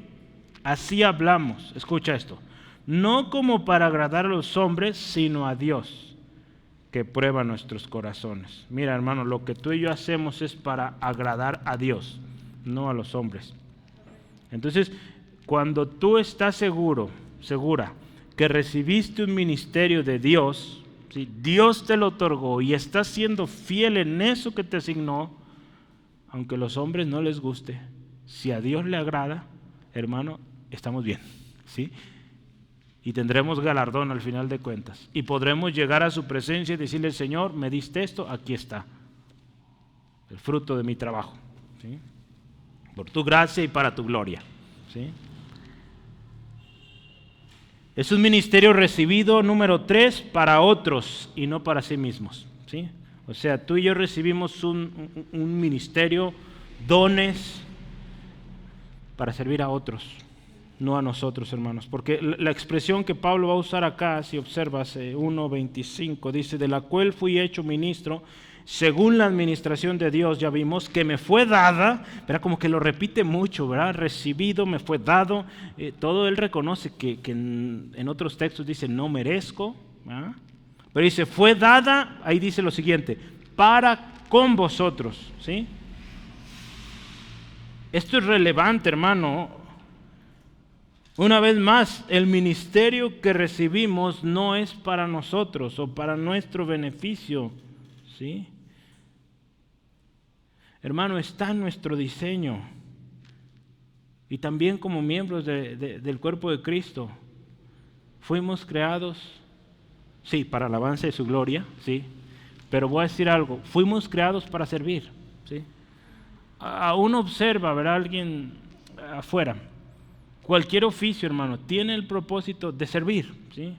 Speaker 1: así hablamos, escucha esto, no como para agradar a los hombres, sino a Dios, que prueba nuestros corazones. Mira, hermano, lo que tú y yo hacemos es para agradar a Dios, no a los hombres. Entonces, cuando tú estás segura que recibiste un ministerio de Dios, ¿sí?, Dios te lo otorgó y estás siendo fiel en eso que te asignó, aunque a los hombres no les guste, si a Dios le agrada, hermano, estamos bien, ¿sí? Y tendremos galardón al final de cuentas. Y podremos llegar a su presencia y decirle, Señor, me diste esto, aquí está, el fruto de mi trabajo, ¿sí?, por tu gracia y para tu gloria, ¿sí? Es un ministerio recibido, número 3, para otros y no para sí mismos, ¿sí? O sea, tú y yo recibimos un ministerio, dones, para servir a otros, no a nosotros, hermanos. Porque la expresión que Pablo va a usar acá, si observas 1:25, dice, de la cual fui hecho ministro, según la administración de Dios, ya vimos, que me fue dada, ¿verdad? Como que lo repite mucho, ¿verdad? Recibido, me fue dado. Todo él reconoce que en otros textos dice, no merezco, ¿verdad? Pero dice, fue dada, ahí dice lo siguiente, para con vosotros, ¿sí? Esto es relevante, hermano. Una vez más, el ministerio que recibimos no es para nosotros o para nuestro beneficio, ¿sí? Hermano, está en nuestro diseño. Y también como miembros del cuerpo de Cristo, fuimos creados, sí, para alabanza de su gloria, sí. Pero voy a decir algo, fuimos creados para servir, ¿sí? Aún observa, ¿verdad? Alguien afuera. Cualquier oficio, hermano, tiene el propósito de servir, ¿sí?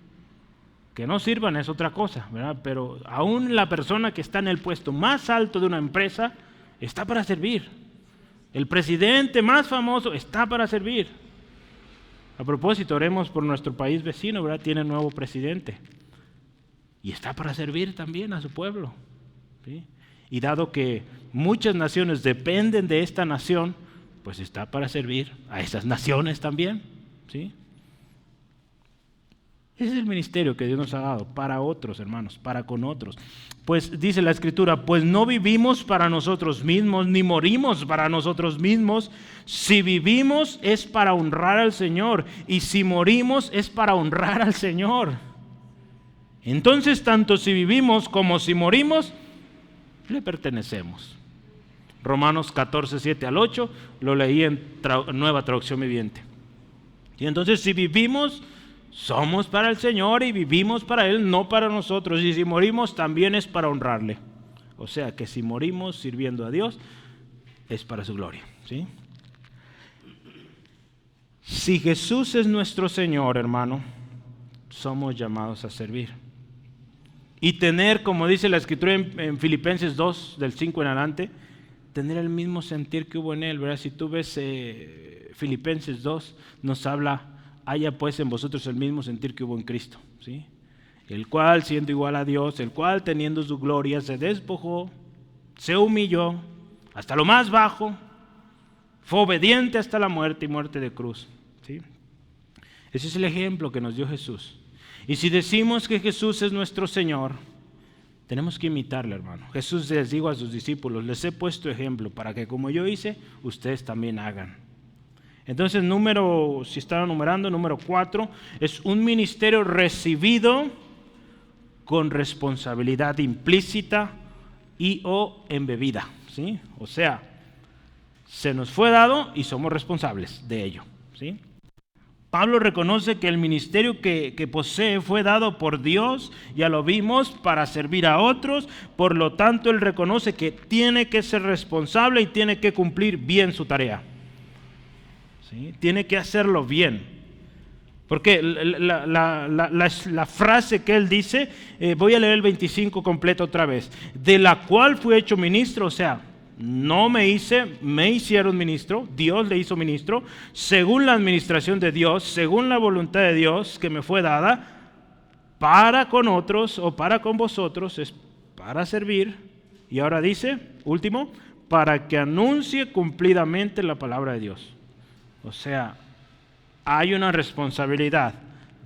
Speaker 1: Que no sirvan es otra cosa, ¿verdad? Pero aún la persona que está en el puesto más alto de una empresa está para servir. El presidente más famoso está para servir. A propósito, oremos por nuestro país vecino, ¿verdad? Tiene nuevo presidente. Y está para servir también a su pueblo, ¿sí? Y dado que muchas naciones dependen de esta nación, pues está para servir a esas naciones también, ¿sí? Ese es el ministerio que Dios nos ha dado para otros, hermanos, para con otros. Pues dice la Escritura, pues no vivimos para nosotros mismos, ni morimos para nosotros mismos. Si vivimos es para honrar al Señor, y si morimos es para honrar al Señor. Entonces, tanto si vivimos como si morimos, le pertenecemos. Romanos 14, 7 al 8, lo leí en Nueva Traducción Viviente. Y entonces, si vivimos, somos para el Señor y vivimos para Él, no para nosotros. Y si morimos, también es para honrarle. O sea que si morimos sirviendo a Dios, es para su gloria, ¿sí? Si Jesús es nuestro Señor, hermano, somos llamados a servir. Y tener, como dice la Escritura en Filipenses 2, del 5 en adelante, tener el mismo sentir que hubo en Él, ¿verdad? Si tú ves Filipenses 2, nos habla, haya pues en vosotros el mismo sentir que hubo en Cristo, ¿sí? El cual, siendo igual a Dios, el cual teniendo su gloria, se despojó, se humilló hasta lo más bajo, fue obediente hasta la muerte y muerte de cruz, ¿sí? Ese es el ejemplo que nos dio Jesús. Y si decimos que Jesús es nuestro Señor, tenemos que imitarle, hermano. Jesús les dijo a sus discípulos, les he puesto ejemplo para que como yo hice, ustedes también hagan. Entonces, si están numerando, número 4, es un ministerio recibido con responsabilidad implícita y o embebida, ¿sí? O sea, se nos fue dado y somos responsables de ello, ¿sí? Pablo reconoce que el ministerio que posee fue dado por Dios, ya lo vimos, para servir a otros. Por lo tanto, él reconoce que tiene que ser responsable y tiene que cumplir bien su tarea, ¿sí? Tiene que hacerlo bien. Porque la frase que él dice, voy a leer el 25 completo otra vez, de la cual fui hecho ministro, o sea, no me hicieron ministro, Dios le hizo ministro, según la administración de Dios, según la voluntad de Dios que me fue dada, para con otros o para con vosotros, es para servir. Y ahora dice, último, para que anuncie cumplidamente la palabra de Dios. O sea, hay una responsabilidad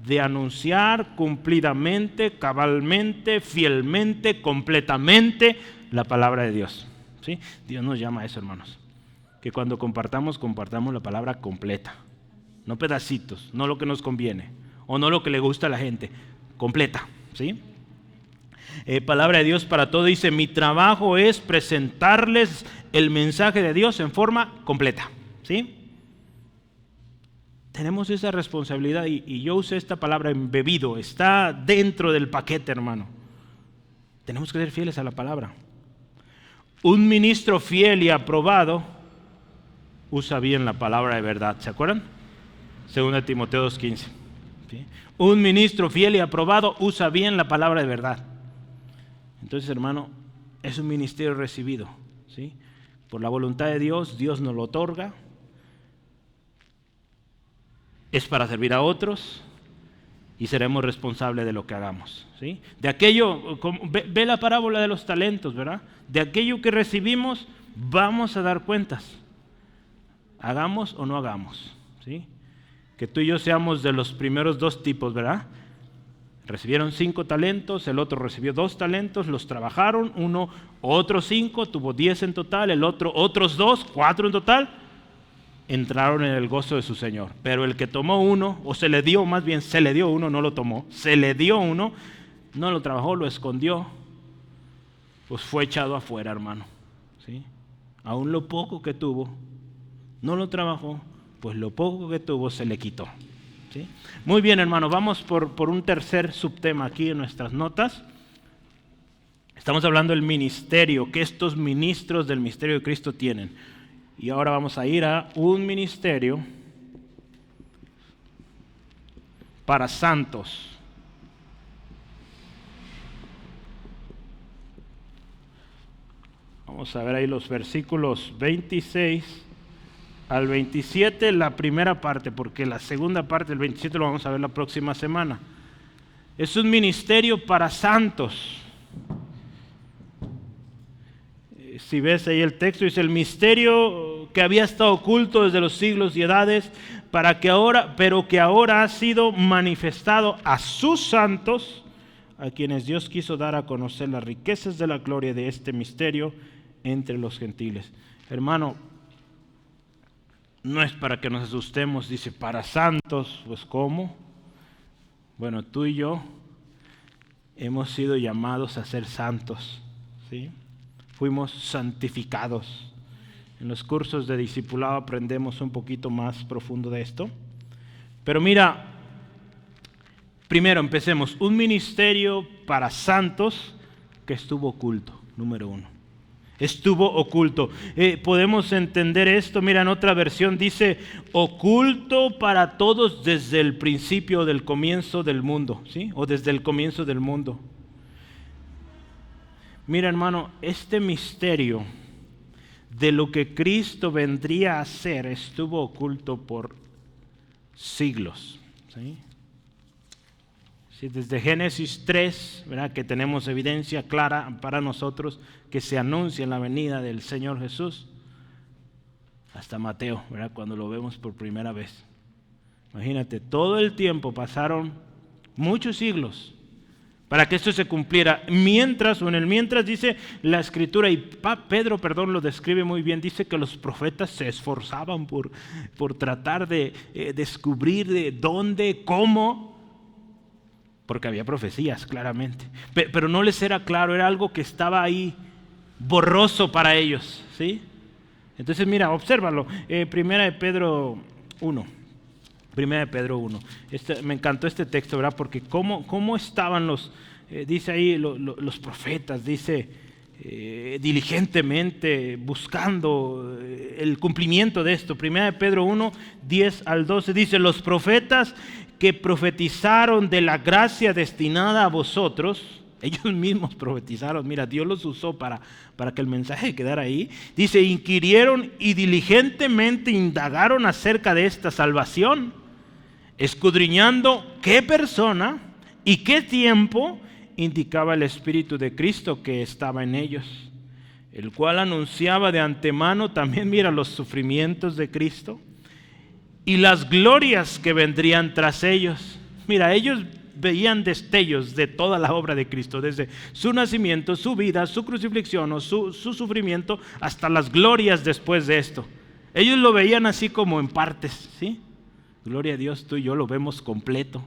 Speaker 1: de anunciar cumplidamente, cabalmente, fielmente, completamente la palabra de Dios. ¿Sí? Dios nos llama a eso, hermanos. Que cuando compartamos la palabra completa. No pedacitos, no lo que nos conviene o no lo que le gusta a la gente. Completa, ¿sí? Palabra de Dios para todo dice, mi trabajo es presentarles el mensaje de Dios en forma completa, ¿sí? Tenemos esa responsabilidad y yo usé esta palabra embebido, está dentro del paquete, hermano. Tenemos que ser fieles a la palabra. Un ministro fiel y aprobado usa bien la palabra de verdad, ¿se acuerdan? 2 Timoteo 2:15. ¿Sí? Un ministro fiel y aprobado usa bien la palabra de verdad. Entonces, hermano, es un ministerio recibido, ¿sí? Por la voluntad de Dios, Dios nos lo otorga. Es para servir a otros y seremos responsables de lo que hagamos, ¿sí? De aquello, ve la parábola de los talentos, ¿verdad? De aquello que recibimos, vamos a dar cuentas. Hagamos o no hagamos, ¿sí? Que tú y yo seamos de los primeros 2 tipos, ¿verdad? Recibieron 5 talentos, el otro recibió 2 talentos, los trabajaron, uno, otros 5, tuvo 10 en total, el otro, otros 2, 4 en total, entraron en el gozo de su Señor. Pero el que tomó uno, o se le dio, más bien se le dio uno, no lo tomó, se le dio uno, no lo trabajó, lo escondió, pues fue echado afuera, hermano. ¿Sí? Aún lo poco que tuvo, no lo trabajó, pues lo poco que tuvo se le quitó. ¿Sí? Muy bien, hermano, vamos por un tercer subtema aquí en nuestras notas. Estamos hablando del ministerio, que estos ministros del misterio de Cristo tienen. Y ahora vamos a ir a un ministerio para santos. Vamos a ver ahí los versículos 26 al 27, la primera parte, porque la segunda parte, el 27, lo vamos a ver la próxima semana. Es un ministerio para santos. Si ves ahí el texto, dice: el misterio que había estado oculto desde los siglos y edades, pero que ahora ha sido manifestado a sus santos, a quienes Dios quiso dar a conocer las riquezas de la gloria de este misterio entre los gentiles. Hermano, no es para que nos asustemos, dice para santos, pues ¿cómo? Bueno, tú y yo hemos sido llamados a ser santos, ¿sí? Fuimos santificados. En los cursos de discipulado aprendemos un poquito más profundo de esto. Pero mira, primero empecemos, un ministerio para santos que estuvo oculto, número 1. Estuvo oculto. Podemos entender esto, mira, en otra versión dice oculto para todos desde el principio del comienzo del mundo, ¿sí? O desde el comienzo del mundo. Mira, hermano, este misterio de lo que Cristo vendría a hacer estuvo oculto por siglos, ¿sí? Sí, desde Génesis 3, ¿verdad?, que tenemos evidencia clara para nosotros que se anuncia en la venida del Señor Jesús, hasta Mateo, ¿verdad?, cuando lo vemos por primera vez. Imagínate, todo el tiempo pasaron muchos siglos para que esto se cumpliera. Mientras dice la Escritura, y Pedro, lo describe muy bien, dice que los profetas se esforzaban por tratar de descubrir de dónde, cómo, porque había profecías, claramente. Pero no les era claro, era algo que estaba ahí borroso para ellos, ¿sí? Entonces mira, obsérvalo, Primera de Pedro 1. Me encantó este texto, ¿verdad? Porque cómo estaban dice ahí los profetas, dice diligentemente buscando el cumplimiento de esto. Primera de Pedro 1, 10 al 12 dice: los profetas que profetizaron de la gracia destinada a vosotros, ellos mismos profetizaron, mira, Dios los usó para que el mensaje quedara ahí. Dice: inquirieron y diligentemente indagaron acerca de esta salvación, escudriñando qué persona y qué tiempo indicaba el Espíritu de Cristo que estaba en ellos, el cual anunciaba de antemano también, mira, los sufrimientos de Cristo y las glorias que vendrían tras ellos. Mira, ellos veían destellos de toda la obra de Cristo, desde su nacimiento, su vida, su crucifixión o su sufrimiento, hasta las glorias después de esto. Ellos lo veían así como en partes, ¿sí? Gloria a Dios, tú y yo lo vemos completo.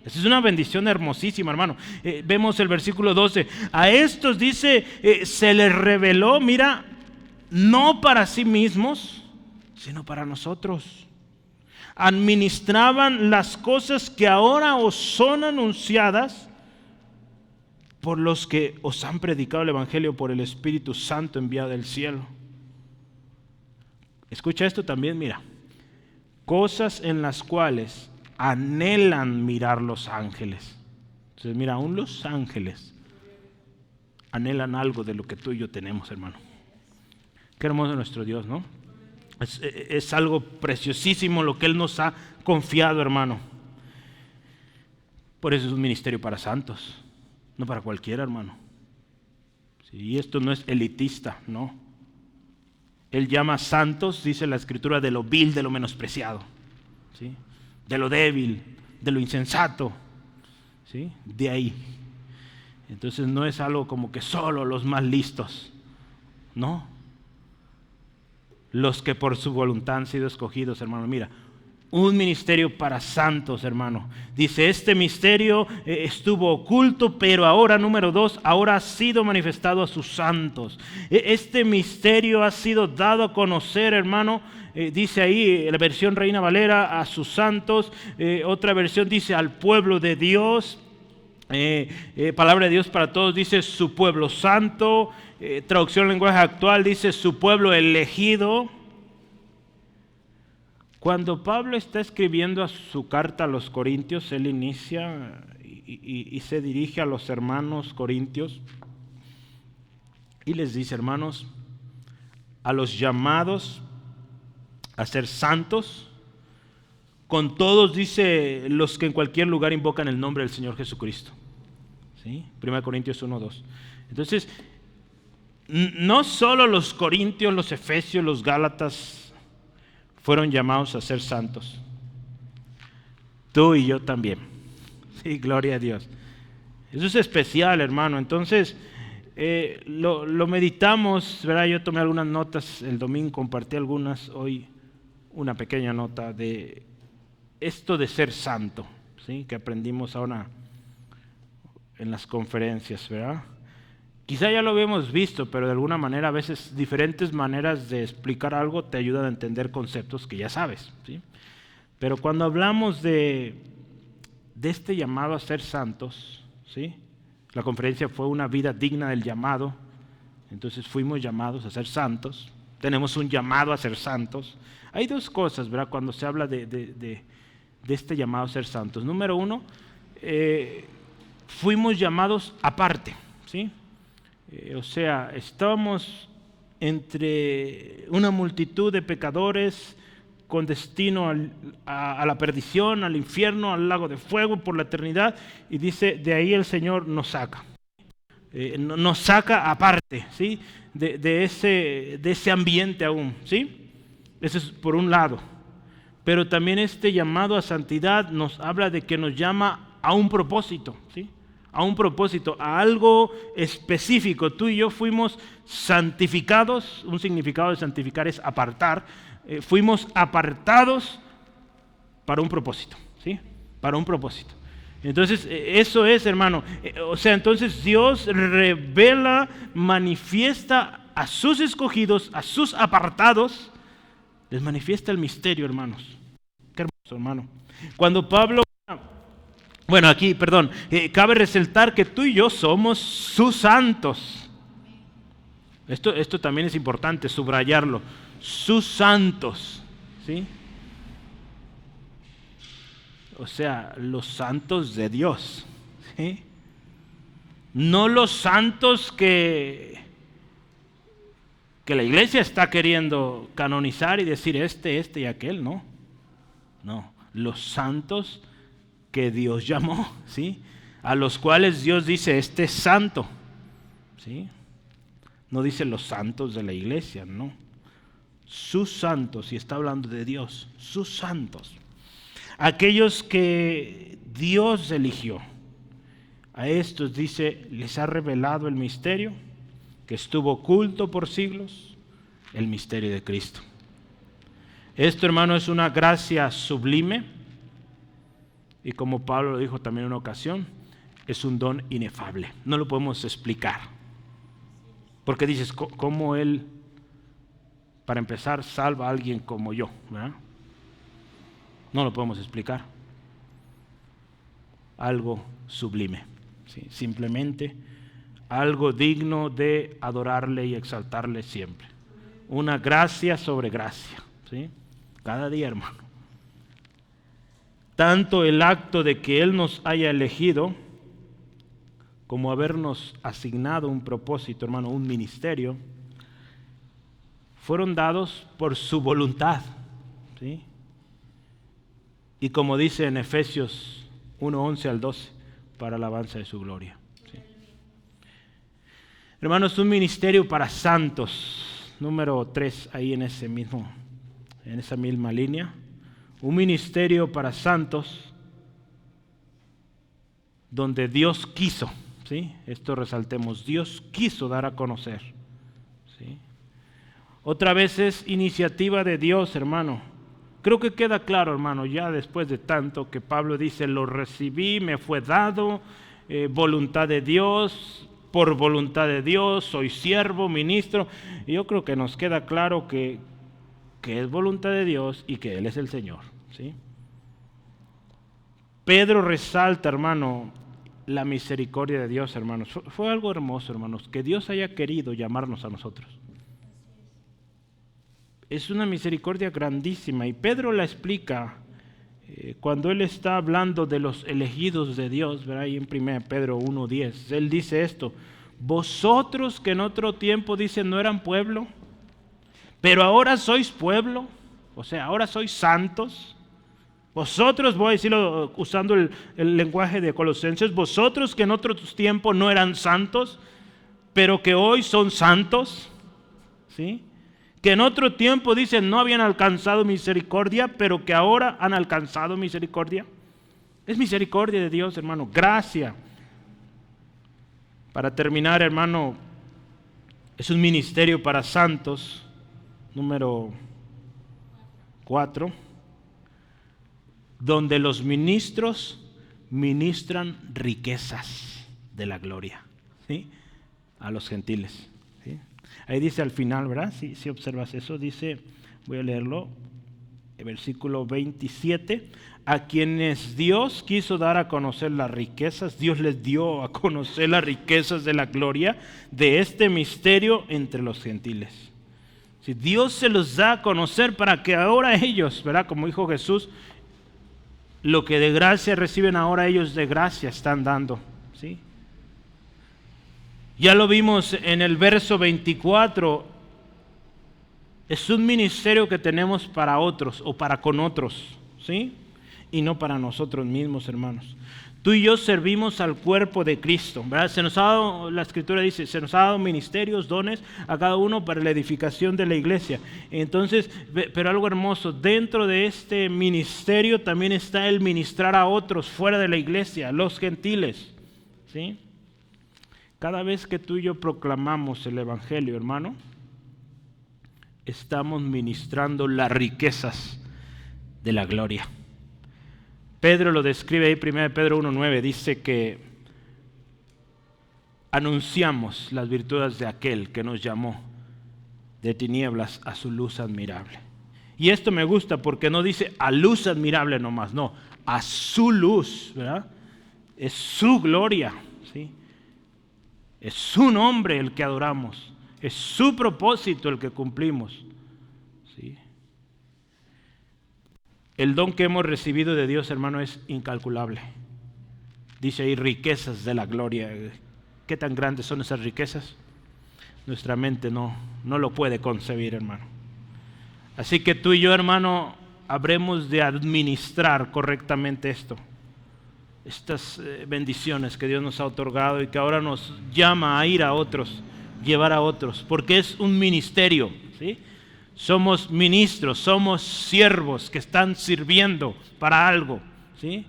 Speaker 1: Esa es una bendición hermosísima, hermano. Vemos el versículo 12. A estos dice, se les reveló, mira, no para sí mismos, sino para nosotros. Administraban las cosas que ahora os son anunciadas por los que os han predicado el Evangelio por el Espíritu Santo enviado del cielo. Escucha esto también, mira. Cosas en las cuales anhelan mirar los ángeles. Entonces, mira, aún los ángeles anhelan algo de lo que tú y yo tenemos, hermano. Qué hermoso nuestro Dios, ¿no? Es algo preciosísimo lo que Él nos ha confiado, hermano. Por eso es un ministerio para santos, no para cualquiera, hermano. Y esto no es elitista, no. Él llama santos, dice la Escritura, de lo vil, de lo menospreciado, ¿sí? De lo débil, de lo insensato, ¿sí? De ahí. Entonces no es algo como que solo los más listos, no. Los que por su voluntad han sido escogidos, hermano. Mira, un ministerio para santos, hermano. Dice, este misterio estuvo oculto, pero ahora, número 2, ahora ha sido manifestado a sus santos. Este misterio ha sido dado a conocer, hermano. Dice ahí, la versión Reina Valera, a sus santos. Otra versión dice, al pueblo de Dios. Palabra de Dios para todos dice, su pueblo santo. Traducción lenguaje actual dice, su pueblo elegido. Cuando Pablo está escribiendo a su carta a los Corintios, él inicia y se dirige a los hermanos corintios y les dice, hermanos, a los llamados a ser santos, con todos dice los que en cualquier lugar invocan el nombre del Señor Jesucristo. ¿Sí? 1 Corintios 1:2. Entonces, no solo los corintios, los efesios, los gálatas fueron llamados a ser santos. Tú y yo también. Sí, gloria a Dios. Eso es especial, hermano. Entonces, lo meditamos, ¿verdad? Yo tomé algunas notas el domingo, compartí algunas, hoy una pequeña nota de esto de ser santo, ¿sí? Que aprendimos ahora en las conferencias, ¿verdad? Quizá ya lo habíamos visto, pero de alguna manera a veces diferentes maneras de explicar algo te ayudan a entender conceptos que ya sabes, ¿sí? Pero cuando hablamos de este llamado a ser santos, ¿sí? La conferencia fue una vida digna del llamado, entonces fuimos llamados a ser santos, tenemos un llamado a ser santos. Hay dos cosas, ¿verdad? Cuando se habla de este llamado a ser santos. Número 1, fuimos llamados aparte, ¿sí? O sea, estábamos entre una multitud de pecadores con destino a la perdición, al infierno, al lago de fuego por la eternidad, y dice, de ahí el Señor nos saca. Nos saca aparte, ¿sí? de ese ambiente aún, ¿sí? Eso es por un lado. Pero también este llamado a santidad nos habla de que nos llama a un propósito, ¿sí? A un propósito, a algo específico. Tú y yo fuimos santificados. Un significado de santificar es apartar. Fuimos apartados para un propósito, ¿sí? Para un propósito. Entonces, eso es, hermano. O sea, entonces Dios revela, manifiesta a sus escogidos, a sus apartados, les manifiesta el misterio, hermanos. Qué hermoso, hermano. Cuando Pablo... Bueno, aquí, perdón, cabe resaltar que tú y yo somos sus santos. Esto también es importante subrayarlo. Sus santos, ¿sí? O sea, los santos de Dios, ¿sí? No los santos que la iglesia está queriendo canonizar y decir este y aquel, no. No, los santos que Dios llamó, ¿sí? A los cuales Dios dice, este es santo, ¿sí? No dice los santos de la iglesia, no. Sus santos, y está hablando de Dios, sus santos. Aquellos que Dios eligió. A estos, dice, les ha revelado el misterio que estuvo oculto por siglos, el misterio de Cristo. Esto, hermano, es una gracia sublime. Y como Pablo lo dijo también en una ocasión, es un don inefable. No lo podemos explicar. Porque dices, ¿cómo Él, para empezar, salva a alguien como yo? ¿Verdad? No lo podemos explicar. Algo sublime. ¿Sí? Simplemente algo digno de adorarle y exaltarle siempre. Una gracia sobre gracia. ¿Sí? Cada día, hermano. Tanto el acto de que Él nos haya elegido, como habernos asignado un propósito, hermano, un ministerio, fueron dados por su voluntad, ¿sí? Y como dice en Efesios 1:11 al 12, para alabanza de su gloria. ¿Sí? Hermanos, un ministerio para santos, número 3, ahí en esa misma línea. Un ministerio para santos donde Dios quiso, ¿sí? Esto resaltemos, Dios quiso dar a conocer, ¿sí? Otra vez es iniciativa de Dios, hermano. Creo que queda claro, hermano, ya después de tanto que Pablo dice, lo recibí, me fue dado, voluntad de Dios, por voluntad de Dios, soy siervo, ministro. Y yo creo que nos queda claro que es voluntad de Dios y que Él es el Señor, ¿sí? Pedro resalta, hermano, la misericordia de Dios, hermanos. Fue algo hermoso, hermanos, que Dios haya querido llamarnos a nosotros. Es una misericordia grandísima y Pedro la explica cuando él está hablando de los elegidos de Dios, ¿verdad? Ahí en 1 Pedro 1:10, él dice esto, vosotros que en otro tiempo dicen no eran pueblo, pero ahora sois pueblo, o sea, ahora sois santos. Vosotros, voy a decirlo usando el lenguaje de Colosenses, vosotros que en otro tiempo no eran santos, pero que hoy son santos, ¿sí? Que en otro tiempo dicen no habían alcanzado misericordia, pero que ahora han alcanzado misericordia. Es misericordia de Dios, hermano, gracia. Para terminar, hermano, es un ministerio para santos, número 4, donde los ministros ministran riquezas de la gloria, ¿sí? A los gentiles, ¿sí? Ahí dice al final, ¿verdad? Si observas eso, dice, voy a leerlo, el versículo 27, a quienes Dios quiso dar a conocer las riquezas, Dios les dio a conocer las riquezas de la gloria de este misterio entre los gentiles. Si Dios se los da a conocer para que ahora ellos, ¿verdad? Como dijo Jesús, lo que de gracia reciben ahora ellos de gracia están dando, ¿sí? Ya lo vimos en el verso 24, es un ministerio que tenemos para otros o para con otros, ¿sí? Y no para nosotros mismos, hermanos. Tú y yo servimos al cuerpo de Cristo, ¿verdad? Se nos ha dado, la Escritura dice, se nos ha dado ministerios, dones a cada uno para la edificación de la iglesia. Entonces, pero algo hermoso, dentro de este ministerio también está el ministrar a otros fuera de la iglesia, los gentiles, ¿sí? Cada vez que tú y yo proclamamos el Evangelio, hermano, estamos ministrando las riquezas de la gloria. Pedro lo describe ahí, 1 Pedro 1:9, dice que anunciamos las virtudes de aquel que nos llamó de tinieblas a su luz admirable. Y esto me gusta porque no dice a luz admirable nomás, no, a su luz, ¿verdad? Es su gloria, ¿sí? Es su nombre el que adoramos, es su propósito el que cumplimos, ¿sí? El don que hemos recibido de Dios, hermano, es incalculable. Dice ahí riquezas de la gloria. ¿Qué tan grandes son esas riquezas? Nuestra mente no lo puede concebir, hermano. Así que tú y yo, hermano, habremos de administrar correctamente esto. Estas bendiciones que Dios nos ha otorgado y que ahora nos llama a ir a otros, llevar a otros, porque es un ministerio, ¿sí? Somos ministros, somos siervos que están sirviendo para algo, ¿sí?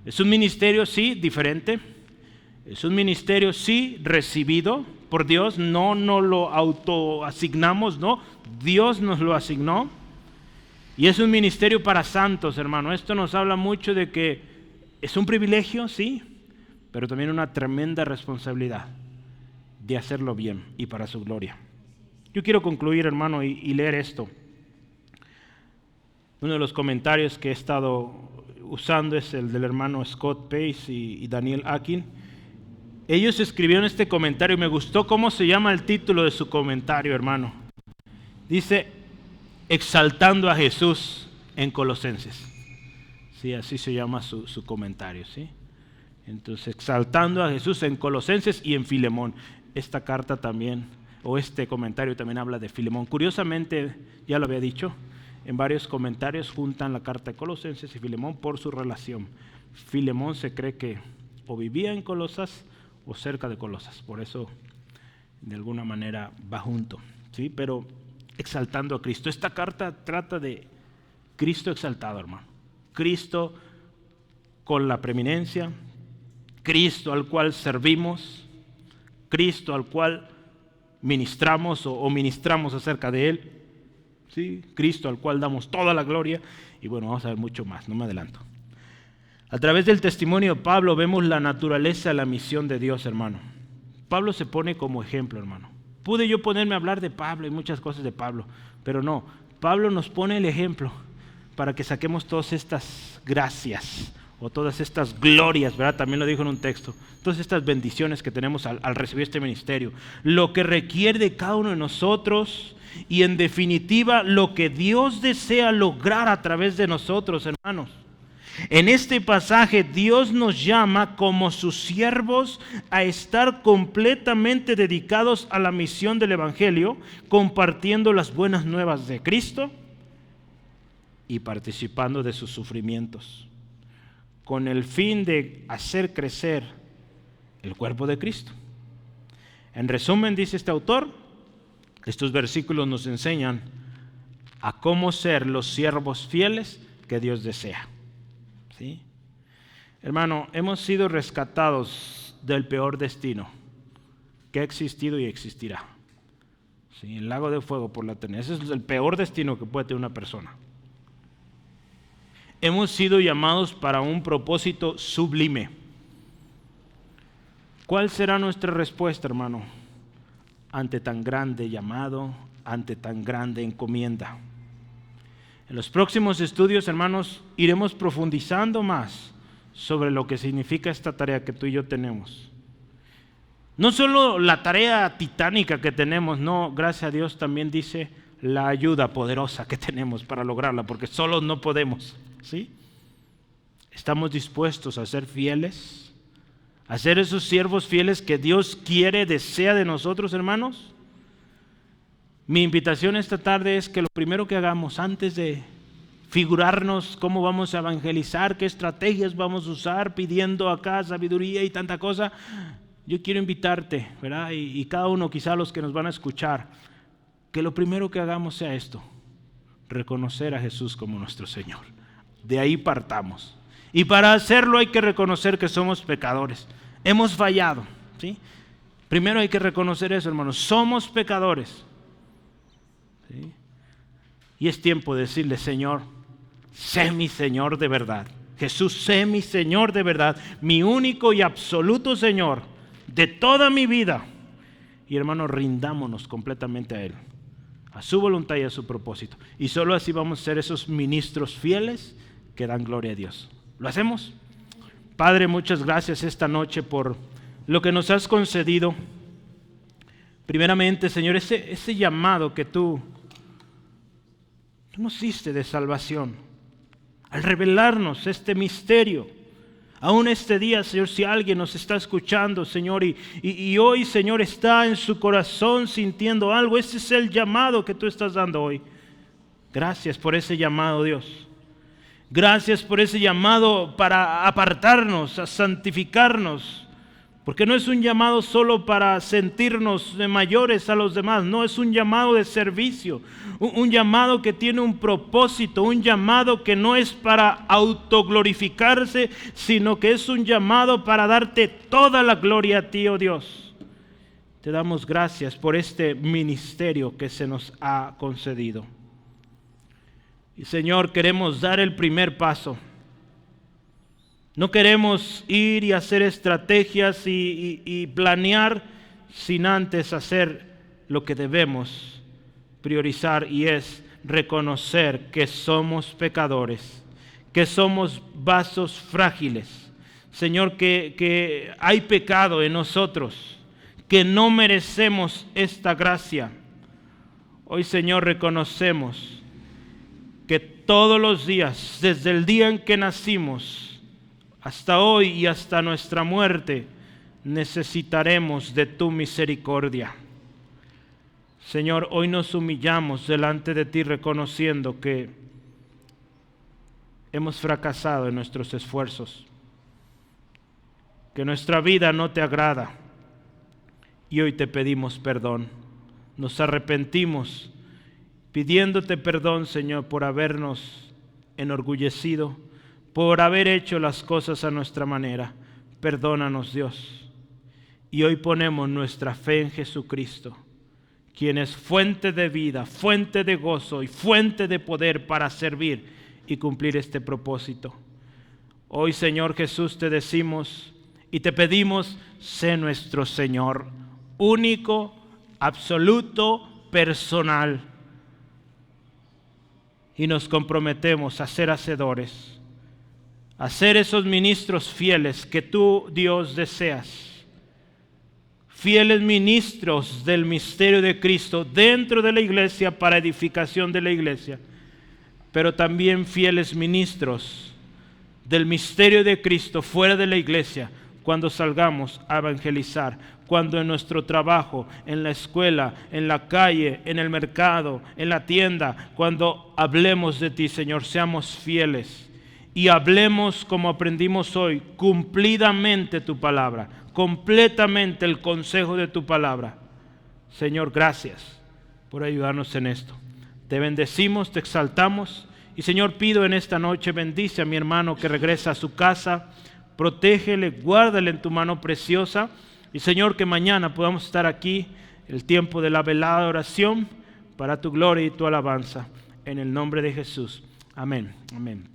Speaker 1: Es un ministerio, sí, diferente. Es un ministerio, sí, recibido por Dios. No lo autoasignamos, no. Dios nos lo asignó. Y es un ministerio para santos, hermano. Esto nos habla mucho de que es un privilegio, sí, pero también una tremenda responsabilidad de hacerlo bien y para su gloria. Yo quiero concluir, hermano, y leer esto. Uno de los comentarios que he estado usando es el del hermano Scott Pace y Daniel Akin. Ellos escribieron este comentario y me gustó cómo se llama el título de su comentario, hermano. Dice, exaltando a Jesús en Colosenses. Sí, así se llama su comentario, ¿sí? Entonces, exaltando a Jesús en Colosenses y en Filemón. Esta carta también, o este comentario también habla de Filemón. Curiosamente, ya lo había dicho, en varios comentarios juntan la carta de Colosenses y Filemón por su relación. Filemón se cree que o vivía en Colosas o cerca de Colosas, por eso de alguna manera va junto, ¿sí? Pero exaltando a Cristo. Esta carta trata de Cristo exaltado, hermano. Cristo con la preeminencia, Cristo al cual servimos, Cristo al cual ministramos o ministramos acerca de Él, ¿sí? Cristo al cual damos toda la gloria, y bueno, vamos a ver mucho más, no me adelanto. A través del testimonio de Pablo vemos la naturaleza, la misión de Dios, hermano. Pablo se pone como ejemplo, hermano. Pude yo ponerme a hablar de Pablo y muchas cosas de Pablo, pero no, Pablo nos pone el ejemplo para que saquemos todas estas gracias o todas estas glorias, ¿verdad? También lo dijo en un texto, todas estas bendiciones que tenemos al recibir este ministerio, lo que requiere de cada uno de nosotros y en definitiva lo que Dios desea lograr a través de nosotros, hermanos. En este pasaje Dios nos llama como sus siervos a estar completamente dedicados a la misión del Evangelio, compartiendo las buenas nuevas de Cristo y participando de sus sufrimientos, con el fin de hacer crecer el cuerpo de Cristo. En resumen, dice este autor, estos versículos nos enseñan a cómo ser los siervos fieles que Dios desea. ¿Sí? Hermano, hemos sido rescatados del peor destino que ha existido y existirá. ¿Sí? El lago de fuego por la eternidad. Ese es el peor destino que puede tener una persona. Hemos sido llamados para un propósito sublime. ¿Cuál será nuestra respuesta, hermano, ante tan grande llamado, ante tan grande encomienda? En los próximos estudios, hermanos, iremos profundizando más sobre lo que significa esta tarea que tú y yo tenemos. No solo la tarea titánica que tenemos, no, gracias a Dios también dice la ayuda poderosa que tenemos para lograrla, porque solos no podemos, ¿sí? ¿Estamos dispuestos a ser fieles? ¿A ser esos siervos fieles que Dios quiere, desea de nosotros, hermanos? Mi invitación esta tarde es que lo primero que hagamos antes de figurarnos cómo vamos a evangelizar, qué estrategias vamos a usar, pidiendo acá sabiduría y tanta cosa, yo quiero invitarte, ¿verdad? Y cada uno, quizá los que nos van a escuchar, que lo primero que hagamos sea esto, reconocer a Jesús como nuestro Señor. De ahí partamos. Y para hacerlo hay que reconocer que somos pecadores. Hemos fallado, ¿sí? Primero hay que reconocer eso, hermanos. Somos pecadores. ¿Sí? Y es tiempo de decirle, Señor, sé mi Señor de verdad. Jesús, sé mi Señor de verdad, mi único y absoluto Señor de toda mi vida. Y hermanos, rindámonos completamente a Él, a su voluntad y a su propósito. Y solo así vamos a ser esos ministros fieles que dan gloria a Dios. ¿Lo hacemos? Padre, muchas gracias esta noche por lo que nos has concedido. Primeramente, Señor, ese llamado que tú nos diste de salvación, al revelarnos este misterio. Aún este día, Señor, si alguien nos está escuchando, Señor, y hoy, Señor, está en su corazón sintiendo algo, ese es el llamado que tú estás dando hoy. Gracias por ese llamado, Dios. Gracias por ese llamado para apartarnos, a santificarnos. Porque no es un llamado solo para sentirnos mayores a los demás, no, es un llamado de servicio, un llamado que tiene un propósito, un llamado que no es para autoglorificarse, sino que es un llamado para darte toda la gloria a ti, oh Dios. Te damos gracias por este ministerio que se nos ha concedido. Y Señor, queremos dar el primer paso. No queremos ir y hacer estrategias y planear sin antes hacer lo que debemos priorizar, y es reconocer que somos pecadores, que somos vasos frágiles. Señor, que hay pecado en nosotros, que no merecemos esta gracia. Hoy, Señor, reconocemos que todos los días, desde el día en que nacimos, hasta hoy y hasta nuestra muerte, necesitaremos de tu misericordia. Señor, hoy nos humillamos delante de ti reconociendo que hemos fracasado en nuestros esfuerzos, que nuestra vida no te agrada, y hoy te pedimos perdón. Nos arrepentimos pidiéndote perdón, Señor, por habernos enorgullecido, por haber hecho las cosas a nuestra manera. perdónanos, Dios. Y hoy ponemos nuestra fe en Jesucristo, quien es fuente de vida, fuente de gozo y fuente de poder para servir y cumplir este propósito. Hoy, Señor Jesús, te decimos y te pedimos, sé nuestro Señor, único, absoluto, personal. Y nos comprometemos a ser hacedores, a ser esos ministros fieles que tú, Dios, deseas. Fieles ministros del misterio de Cristo dentro de la iglesia para edificación de la iglesia, pero también fieles ministros del misterio de Cristo fuera de la iglesia cuando salgamos a evangelizar, cuando en nuestro trabajo, en la escuela, en la calle, en el mercado, en la tienda, cuando hablemos de ti, Señor, seamos fieles y hablemos como aprendimos hoy, cumplidamente tu palabra, completamente el consejo de tu palabra. Señor, gracias por ayudarnos en esto. Te bendecimos, te exaltamos y Señor, pido en esta noche, bendice a mi hermano que regresa a su casa, protégele, guárdale en tu mano preciosa y Señor, que mañana podamos estar aquí, el tiempo de la velada oración para tu gloria y tu alabanza, en el nombre de Jesús. Amén, amén.